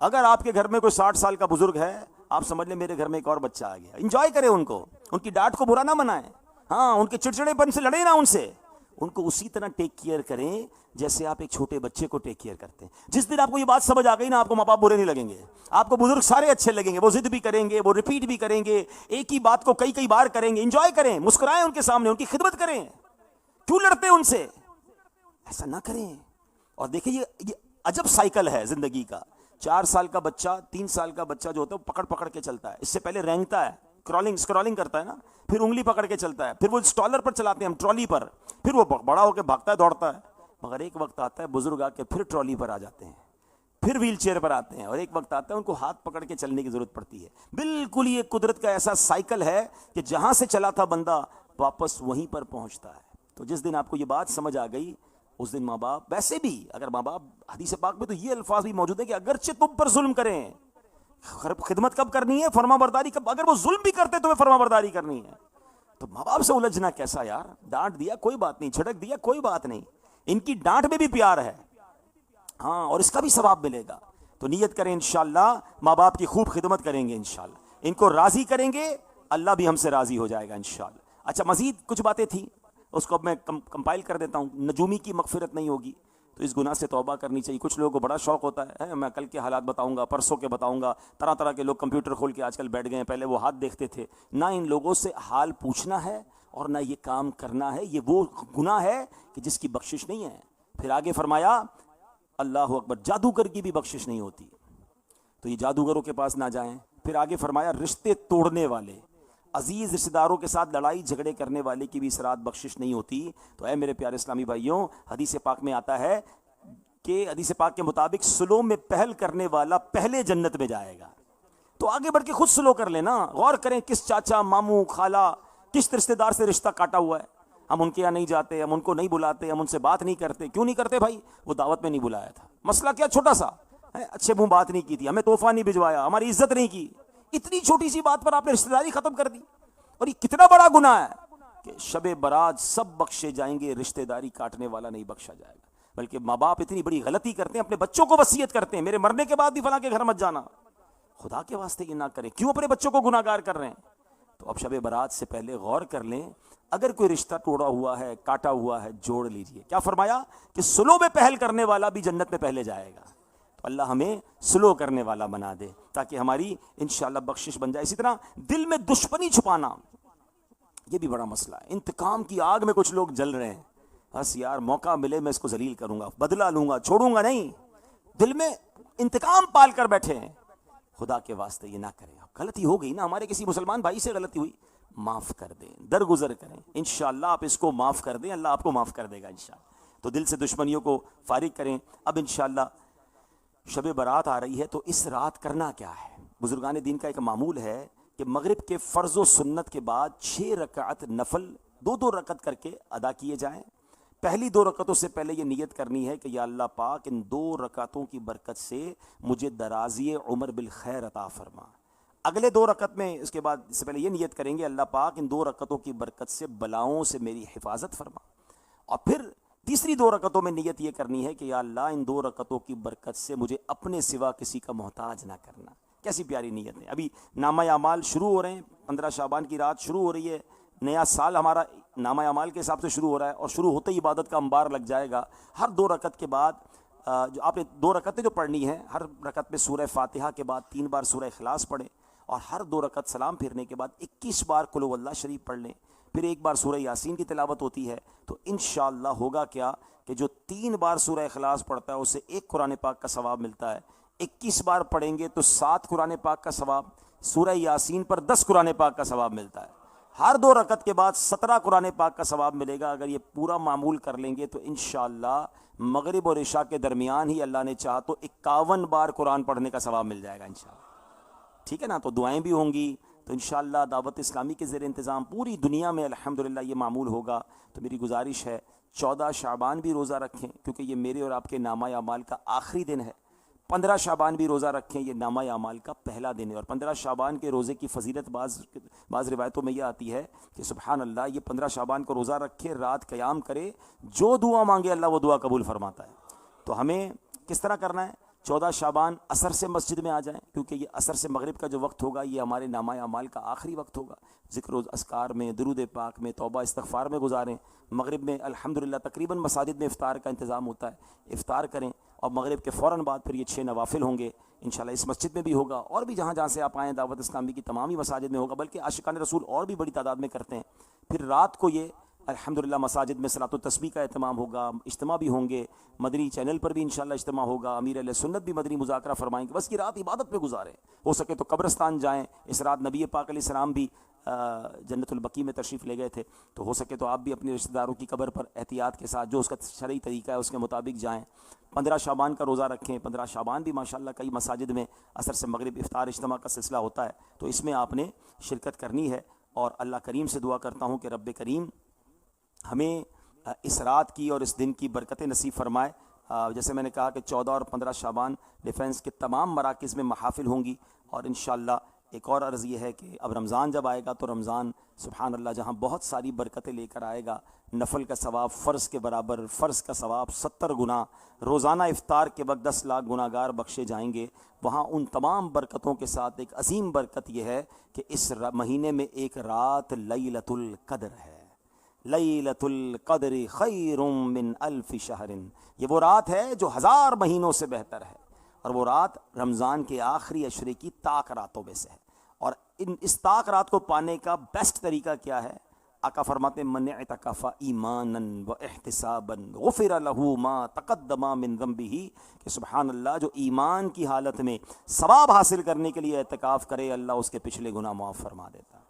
اگر آپ کے گھر میں کوئی 60 سال کا بزرگ ہے، آپ سمجھ لیں میرے گھر میں ایک اور بچہ آ گیا، انجوائے کریں ان کو، ان کی ڈانٹ کو برا نہ منائیں، ہاں ان کے چڑچڑے پن سے لڑیں نہ ان سے، ان کو اسی طرح ٹیک کیئر کریں جیسے آپ ایک چھوٹے بچے کو ٹیک کیئر کرتے ہیں۔ جس دن آپ کو یہ بات سمجھ آ گئی نا، آپ کو ماں باپ برے نہیں لگیں گے، آپ کو بزرگ سارے اچھے لگیں گے، وہ ضد بھی کریں گے، وہ ریپیٹ بھی کریں گے، ایک ہی بات کو کئی بار کریں گے۔ انجوائے کریں، مسکرائیں ان کے سامنے، ان کی خدمت کریں، کیوں لڑتے ہیں ان سے؟ ایسا نہ کریں۔ اور دیکھیں یہ عجب سائیکل ہے زندگی کا۔ 4 سال کا بچہ، 3 سال کا بچہ جو ہوتا ہے وہ پکڑ کے چلتا ہے، اس سے پہلے رینگتا ہے، اسکرولنگ کرتا ہے نا، پھر انگلی پکڑ کے چلتا ہے، پھر وہ اسٹالر پر چلاتے ہیں ہم، ٹرالی پر، پھر وہ بڑا ہو کے بھاگتا ہے، دوڑتا ہے۔ مگر ایک وقت آتا ہے بزرگ آ کے پھر ٹرالی پر آ جاتے ہیں، پھر ویل چیئر پر آتے ہیں، اور ایک وقت آتا ہے ان کو ہاتھ پکڑ کے چلنے کی ضرورت پڑتی ہے۔ بالکل یہ قدرت کا ایسا سائیکل ہے کہ جہاں سے چلا تھا بندہ واپس وہیں پر پہنچتا ہے۔ تو جس دن آپ کو یہ بات سمجھ آ گئی، اس دن ماں باپ، ویسے بھی اگر ماں باپ، حدیث پاک میں تو یہ الفاظ بھی موجود ہیں کہ اگرچہ تم پر ظلم کریں، خدمت کب کرنی ہے؟ فرما برداری کب؟ اگر وہ ظلم بھی کرتے تمہیں فرما برداری کرنی ہے۔ تو ماں باپ سے الجھنا کیسا یار؟ ڈانٹ دیا کوئی بات نہیں، جھڑک دیا کوئی بات نہیں، ان کی ڈانٹ میں بھی پیار ہے، ہاں، اور اس کا بھی ثواب ملے گا۔ تو نیت کریں انشاءاللہ ماں باپ کی خوب خدمت کریں گے، انشاءاللہ ان کو راضی کریں گے، اللہ بھی ہم سے راضی ہو جائے گا انشاءاللہ۔ اچھا مزید کچھ باتیں تھیں، اس کو اب میں کمپائل کر دیتا ہوں۔ نجومی کی مغفرت نہیں ہوگی تو اس گناہ سے توبہ کرنی چاہیے۔ کچھ لوگوں کو بڑا شوق ہوتا ہے، میں کل کے حالات بتاؤں گا، پرسوں کے بتاؤں گا، طرح کے لوگ کمپیوٹر کھول کے آج کل بیٹھ گئے ہیں، پہلے وہ ہاتھ دیکھتے تھے۔ نہ ان لوگوں سے حال پوچھنا ہے اور نہ یہ کام کرنا ہے، یہ وہ گناہ ہے کہ جس کی بخشش نہیں ہے۔ پھر آگے فرمایا اللہ اکبر، جادوگر کی بھی بخشش نہیں ہوتی، تو یہ جادوگروں کے پاس نہ جائیں۔ پھر آگے فرمایا رشتے توڑنے والے، عزیز رشتہ داروں کے ساتھ لڑائی جھگڑے کرنے والے کی بھی اس رات بخشش نہیں ہوتی۔ تو اے میرے پیارے اسلامی بھائیوں، حدیث پاک میں آتا ہے کہ حدیث پاک کے مطابق سلو میں پہل کرنے والا پہلے جنت میں جائے گا۔ تو آگے بڑھ کے خود سلو کر لینا، غور کریں کس چاچا، ماموں، خالہ، کس رشتہ دار سے رشتہ کاٹا ہوا ہے۔ ہم ان کے یہاں نہیں جاتے, ہم ان کو نہیں بلاتے, ہم ان سے بات نہیں کرتے. کیوں نہیں کرتے بھائی؟ وہ دعوت میں نہیں بلایا تھا. مسئلہ کیا چھوٹا سا, اچھے منہ بات نہیں کی تھی, ہمیں تحفہ نہیں بھجوایا, ہماری عزت نہیں کی. اتنی چھوٹی سی بات پر آپ نے رشتہ داری ختم کر دی. اور یہ کتنا بڑا گناہ ہے کہ شب برات سب بخشے جائیں گے, رشتہ داری کاٹنے والا نہیں بخشا جائے گا. بلکہ ماں باپ اتنی بڑی غلطی کرتے ہیں, اپنے بچوں کو وصیت کرتے ہیں میرے مرنے کے بعد بھی فلاں کے گھر مت جانا. خدا کے واسطے یہ نہ کریں. کیوں اپنے بچوں کو گناہ گار کر رہے ہیں؟ تو اب شب برات سے پہلے غور کر لیں, اگر کوئی رشتہ توڑا ہوا ہے, کاٹا ہوا ہے, جوڑ لیجئے. کیا فرمایا کہ سلو میں پہل کرنے والا بھی جنت میں پہلے جائے گا. تو اللہ ہمیں سلو کرنے والا بنا دے تاکہ ہماری انشاءاللہ بخشش بن جائے. اسی طرح دل میں دشمنی چھپانا, یہ بھی بڑا مسئلہ ہے. انتقام کی آگ میں کچھ لوگ جل رہے ہیں, بس یار موقع ملے میں اس کو ذلیل کروں گا, بدلہ لوں گا, چھوڑوں گا نہیں. دل میں انتقام پال کر بیٹھے ہیں. خدا کے واسطے یہ نہ کریں. غلطی ہو گئی نا, ہمارے کسی مسلمان بھائی سے غلطی ہوئی, معاف کر دیں, درگزر کریں. انشاءاللہ آپ اس کو معاف کر دیں, اللہ آپ کو معاف کر دے گا انشاءاللہ. تو دل سے دشمنیوں کو فارغ کریں. اب انشاءاللہ شب برات آ رہی ہے, تو اس رات کرنا کیا ہے؟ بزرگان دین کا ایک معمول ہے کہ مغرب کے فرض و سنت کے بعد 6 رکعت نفل 2 رکعت کر کے ادا کیے جائیں. پہلی 2 رکعتوں سے پہلے یہ نیت کرنی ہے کہ یا اللہ پاک ان 2 رکعتوں کی برکت سے مجھے درازی عمر بالخیر عطا فرما. اگلے 2 رکعت میں اس کے بعد اس سے پہلے یہ نیت کریں گے اللہ پاک ان 2 رکعتوں کی برکت سے بلاؤں سے میری حفاظت فرما. اور پھر تیسری 2 رکعتوں میں نیت یہ کرنی ہے کہ یا اللہ ان 2 رکعتوں کی برکت سے مجھے اپنے سوا کسی کا محتاج نہ کرنا. کیسی پیاری نیت ہے. ابھی نامہ اعمال شروع ہو رہے ہیں, 15 شعبان کی رات شروع ہو رہی ہے, نیا سال ہمارا نامہ اعمال کے حساب سے شروع ہو رہا ہے, اور شروع ہوتے ہی عبادت کا انبار لگ جائے گا. ہر 2 رکعت کے بعد جو آپ نے 2 رکعتیں جو پڑھنی ہیں, ہر رکعت میں سورہ فاتحہ کے بعد 3 بار سورہ اخلاص پڑھیں, اور ہر 2 رکعت سلام پھیرنے کے بعد 21 بار قل هو اللہ شریف پڑھ لیں. پھر 1 بار سورہ یاسین کی تلاوت ہوتی ہے. تو انشاءاللہ ہوگا کیا کہ جو 3 بار سورہ اخلاص پڑھتا ہے اسے 1 قرآن پاک کا ثواب ملتا ہے. 21 بار پڑھیں گے تو 7 قرآن پاک کا ثواب, سورہ یاسین پر 10 قرآن پاک کا ثواب ملتا ہے. ہر 2 رکعت کے بعد 17 قرآن پاک کا ثواب ملے گا. اگر یہ پورا معمول کر لیں گے تو انشاءاللہ مغرب اور عشاء کے درمیان ہی اللہ نے چاہا تو 51 بار قرآن پڑھنے کا ثواب مل جائے گا انشاءاللہ. ٹھیک ہے نا. تو دعائیں بھی ہوں گی. تو انشاءاللہ دعوت اسلامی کے زیر انتظام پوری دنیا میں الحمدللہ یہ معمول ہوگا. تو میری گزارش ہے 14 شعبان بھی روزہ رکھیں, کیونکہ یہ میرے اور آپ کے نامہ اعمال کا آخری دن ہے. 15 شعبان بھی روزہ رکھیں, یہ نامہ اعمال کا پہلا دن ہے. اور 15 شعبان کے روزے کی فضیلت بعض روایتوں میں یہ آتی ہے کہ سبحان اللہ, یہ 15 شعبان کو روزہ رکھے, رات قیام کرے, جو دعا مانگے اللہ وہ دعا قبول فرماتا ہے. تو ہمیں کس طرح کرنا ہے؟ 14 شعبان عصر سے مسجد میں آ جائیں, کیونکہ یہ عصر سے مغرب کا جو وقت ہوگا یہ ہمارے نامہ اعمال کا آخری وقت ہوگا. ذکر و اذکار میں, درود پاک میں, توبہ استغفار میں گزاریں. مغرب میں الحمدللہ تقریباً مساجد میں افطار کا انتظام ہوتا ہے, افطار کریں. اور مغرب کے فوراً بعد پھر یہ 6 نوافل ہوں گے انشاءاللہ. اس مسجد میں بھی ہوگا, اور بھی جہاں جہاں سے آپ آئیں دعوت اسلامی کی تمام ہی مساجد میں ہوگا, بلکہ عاشقان رسول اور بھی بڑی تعداد میں کرتے ہیں. پھر رات کو یہ الحمدللہ مساجد میں صلاۃ و تسبیح کا اہتمام ہوگا, اجتماع بھی ہوں گے, مدنی چینل پر بھی انشاءاللہ اجتماع ہوگا, امیر اہل سنت بھی مدنی مذاکرہ فرمائیں گے. بس یہ رات عبادت میں گزاریں. ہو سکے تو قبرستان جائیں. اس رات نبی پاک علیہ السلام بھی جنت البقیع میں تشریف لے گئے تھے, تو ہو سکے تو آپ بھی اپنے رشتہ داروں کی قبر پر احتیاط کے ساتھ جو اس کا شرعی طریقہ ہے اس کے مطابق جائیں. 15 شعبان کا روزہ رکھیں. 15 شعبان بھی ماشاءاللہ کئی مساجد میں عصر سے مغرب افطار اجتماع کا سلسلہ ہوتا ہے, تو اس میں آپ نے شرکت کرنی ہے. اور اللہ کریم سے دعا کرتا ہوں کہ رب کریم ہمیں اس رات کی اور اس دن کی برکتیں نصیب فرمائے. جیسے میں نے کہا کہ 14 اور 15 شعبان ڈیفنس کے تمام مراکز میں محافل ہوں گی. اور انشاءاللہ ایک اور عرض یہ ہے کہ اب رمضان جب آئے گا تو رمضان سبحان اللہ جہاں بہت ساری برکتیں لے کر آئے گا, نفل کا ثواب فرض کے برابر, فرض کا ثواب 70 گنا, روزانہ افطار کے وقت 10 لاکھ گناہ گار بخشے جائیں گے. وہاں ان تمام برکتوں کے ساتھ ایک عظیم برکت یہ ہے کہ اس مہینے میں ایک رات لیلۃ القدر ہے. لیلۃ القدر خیر من الف شہر, یہ وہ رات ہے جو 1000 مہینوں سے بہتر ہے. اور وہ رات رمضان کے آخری عشرے کی طاق راتوں میں سے ہے. اور اس طاق رات کو پانے کا بیسٹ طریقہ کیا ہے؟ آقا فرماتے ہیں من اعتکف ایمانا و احتسابا غفر له ما تقدم من ذنبه, کہ سبحان اللہ جو ایمان کی حالت میں ثواب حاصل کرنے کے لیے اعتکاف کرے اللہ اس کے پچھلے گناہ معاف فرما دیتا ہے.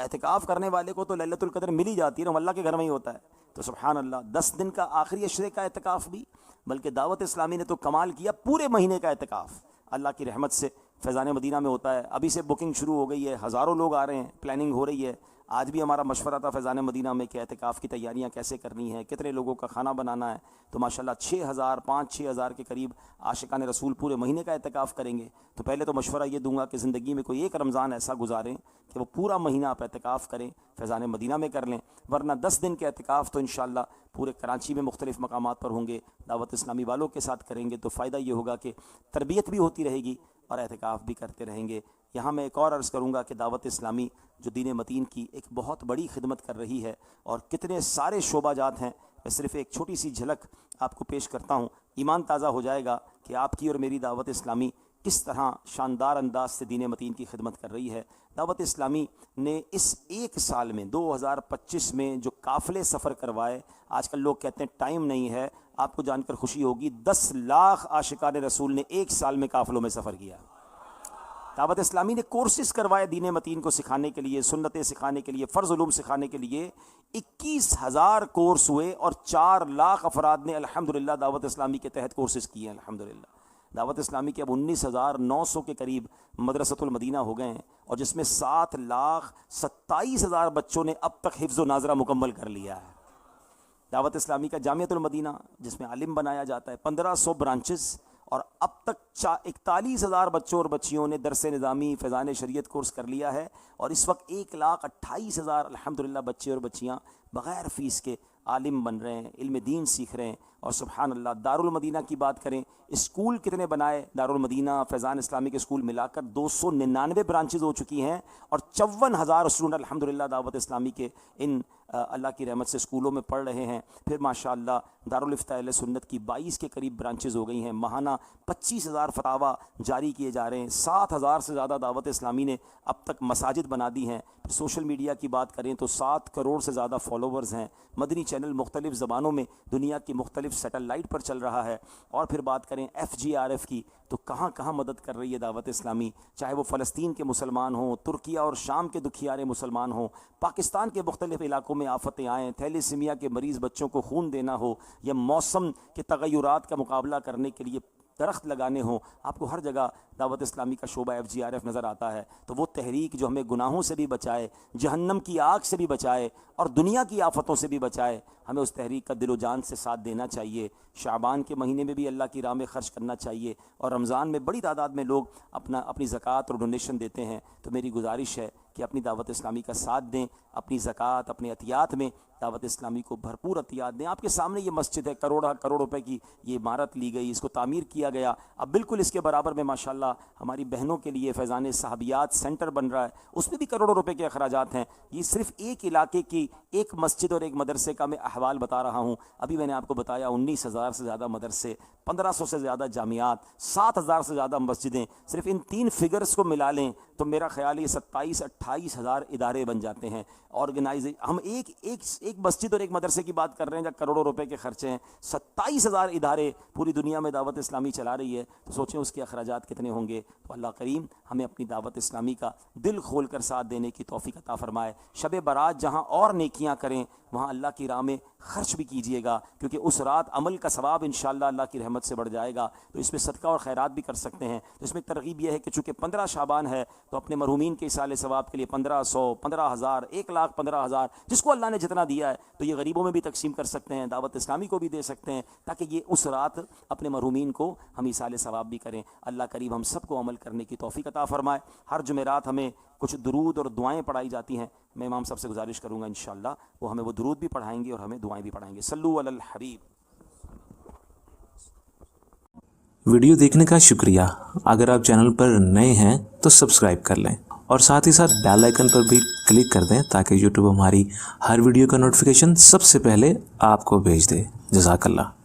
اعتکاف کرنے والے کو تو لیلۃ القدر مل ہی جاتی ہے نا, اللہ کے گھر میں ہی ہوتا ہے. تو سبحان اللہ 10 دن کا آخری عشرے کا اعتکاف بھی, بلکہ دعوت اسلامی نے تو کمال کیا, پورے مہینے کا اعتکاف اللہ کی رحمت سے فیضان مدینہ میں ہوتا ہے. ابھی سے بکنگ شروع ہو گئی ہے, ہزاروں لوگ آ رہے ہیں, پلاننگ ہو رہی ہے. آج بھی ہمارا مشورہ تھا فیضان مدینہ میں کہ اعتکاف کی تیاریاں کیسے کرنی ہیں، کتنے لوگوں کا کھانا بنانا ہے، تو ماشاءاللہ 5,000 کے قریب عاشقان رسول پورے مہینے کا اعتکاف کریں گے۔ تو پہلے تو مشورہ یہ دوں گا کہ زندگی میں کوئی ایک رمضان ایسا گزاریں کہ وہ پورا مہینہ آپ اعتکاف کریں، فیضان مدینہ میں کر لیں، ورنہ 10 دن کے اعتکاف تو انشاءاللہ پورے کراچی میں مختلف مقامات پر ہوں گے، دعوت اسلامی والوں کے ساتھ کریں گے، تو فائدہ یہ ہوگا کہ تربیت بھی ہوتی رہے گی اور اعتکاف بھی کرتے رہیں گے۔ یہاں میں ایک اور عرض کروں گا کہ دعوت اسلامی جو دین متین کی ایک بہت بڑی خدمت کر رہی ہے اور کتنے سارے شعبہ جات ہیں، میں صرف ایک چھوٹی سی جھلک آپ کو پیش کرتا ہوں، ایمان تازہ ہو جائے گا کہ آپ کی اور میری دعوت اسلامی کس طرح شاندار انداز سے دین متین کی خدمت کر رہی ہے۔ دعوت اسلامی نے اس ایک سال میں 2025 میں جو قافلے سفر کروائے، آج کل لوگ کہتے ہیں ٹائم نہیں ہے، آپ کو جان کر خوشی ہوگی 10 لاکھ عاشقان رسول نے ایک سال میں قافلوں میں سفر کیا۔ دعوت اسلامی نے کورسز کروائے دین متین کو سکھانے کے لیے، سنتیں سکھانے کے لیے، فرض علوم سکھانے کے لیے 21,000 کورس ہوئے اور 4 لاکھ افراد نے الحمدللہ دعوت اسلامی کے تحت کورسز کیے ہیں۔ الحمدللہ دعوت اسلامی کے اب 19,900 کے قریب مدرسۃ المدینہ ہو گئے ہیں، اور جس میں 7,27,000 بچوں نے اب تک حفظ و ناظرہ مکمل کر لیا ہے۔ دعوت اسلامی کا جامعۃ المدینہ جس میں عالم بنایا جاتا ہے، 1500 برانچز، اور اب تک 41,000 بچوں اور بچیوں نے درس نظامی فیضان شریعت کورس کر لیا ہے، اور اس وقت 1,28,000 الحمدللہ بچے اور بچیاں بغیر فیس کے عالم بن رہے ہیں، علم دین سیکھ رہے ہیں۔ اور سبحان اللہ دارالمدینہ کی بات کریں، اسکول کتنے بنائے دارالمدینہ فیضان اسلامک اسکول ملا کر 299 برانچز ہو چکی ہیں، اور 54,000 اسٹوڈنٹ الحمدللہ دعوت اسلامی کے ان اللہ کی رحمت سے اسکولوں میں پڑھ رہے ہیں۔ پھر ماشاءاللہ دارالفتہ اہل سنت کی 22 کے قریب برانچز ہو گئی ہیں، ماہانہ 25,000 فتاوی جاری کیے جا رہے ہیں، 7,000 سے زیادہ دعوت اسلامی نے اب تک مساجد بنا دی ہیں۔ سوشل میڈیا کی بات کریں تو 7 کروڑ سے زیادہ فالوورز ہیں، مدنی چینل مختلف زبانوں میں دنیا کی مختلف سیٹلائٹ پر چل رہا ہے۔ اور پھر بات کریں FGRF کی تو کہاں کہاں مدد کر رہی ہے دعوت اسلامی، چاہے وہ فلسطین کے مسلمان ہوں، ترکیہ اور شام کے دکھیارے مسلمان ہوں، پاکستان کے مختلف علاقوں میں آفتیں آئیں، تھیلیسیمیا کے مریض بچوں کو خون دینا ہو، یا موسم کے تغیرات کا مقابلہ کرنے کے لیے درخت لگانے ہوں، آپ کو ہر جگہ دعوت اسلامی کا شعبہ FGRF نظر آتا ہے۔ تو وہ تحریک جو ہمیں گناہوں سے بھی بچائے، جہنم کی آگ سے بھی بچائے اور دنیا کی آفتوں سے بھی بچائے، ہمیں اس تحریک کا دل و جان سے ساتھ دینا چاہیے۔ شعبان کے مہینے میں بھی اللہ کی راہ میں خرچ کرنا چاہیے، اور رمضان میں بڑی تعداد میں لوگ اپنی زکوٰۃ اور ڈونیشن دیتے ہیں۔ تو میری گزارش ہے کہ اپنی دعوت اسلامی کا ساتھ دیں، اپنی زکوٰۃ، اپنے عطیات میں دعوت اسلامی کو بھرپور عطیات دیں۔ آپ کے سامنے یہ مسجد ہے، کروڑ روپے کی یہ عمارت لی گئی، اس کو تعمیر کیا گیا، اب بالکل اس کے برابر میں ماشاءاللہ ہماری بہنوں کے لیے فیضان صحابیات سینٹر بن رہا ہے، اس میں بھی کروڑوں روپے کے اخراجات ہیں۔ یہ صرف ایک علاقے کی ایک مسجد اور ایک مدرسے کا میں احوال بتا رہا ہوں۔ ابھی میں نے آپ کو بتایا 19,000 سے زیادہ مدرسے، 1500 سے زیادہ جامعات، 7,000 سے زیادہ مسجدیں، صرف ان 3 فگرز کو ملا لیں تو میرا خیال یہ 27-28,000 ادارے بن جاتے ہیں۔ ہم ایک مسجد اور ایک مدرسے کی بات کر رہے ہیں جہاں کروڑوں روپے کے خرچے ہیں، 27,000 ادارے پوری دنیا میں دعوت اسلامی چلا رہی ہے، تو سوچیں اس کے اخراجات کتنے ہوں گے۔ تو اللہ کریم ہمیں اپنی دعوت اسلامی کا دل کھول کر ساتھ دینے کی توفیق عطا فرمائے۔ شب برات جہاں اور نیکیاں کریں وہاں اللہ کی راہ میں خرچ بھی کیجئے گا، کیونکہ اس رات عمل کا ثواب انشاءاللہ اللہ کی رحمت سے بڑھ جائے گا، تو اس میں صدقہ اور خیرات بھی کر سکتے ہیں۔ تو اس میں ترغیب یہ ہے کہ چونکہ 15 شعبان ہے تو اپنے مرحومین کے ایصال ثواب کے لیے 1500، 15,000، 1,15,000 جس کو اللہ نے جتنا دیا ہے تو یہ غریبوں میں بھی تقسیم کر سکتے ہیں، دعوت اسلامی کو بھی دے سکتے ہیں، تاکہ یہ اس رات اپنے مرحومین کو ہم ایصال ثواب بھی کریں۔ اللہ کریم ہم سب کو عمل کرنے کی توفیق عطا فرمائے۔ ہر جمعرات ہمیں کچھ درود اور دعائیں پڑھائی جاتی ہیں، میں امام صاحب سے گزارش کروں گا انشاءاللہ وہ ہمیں وہ درود بھی پڑھائیں گے اور ہمیں دعائیں بھی پڑھائیں گے۔ صلو علی الحبیب۔ ویڈیو دیکھنے کا شکریہ۔ اگر آپ چینل پر نئے ہیں تو سبسکرائب کر لیں، اور ساتھ ہی ساتھ بیل آئیکن پر بھی کلک کر دیں تاکہ یوٹیوب ہماری ہر ویڈیو کا نوٹیفیکیشن سب سے پہلے آپ کو بھیج دے۔ جزاک اللہ۔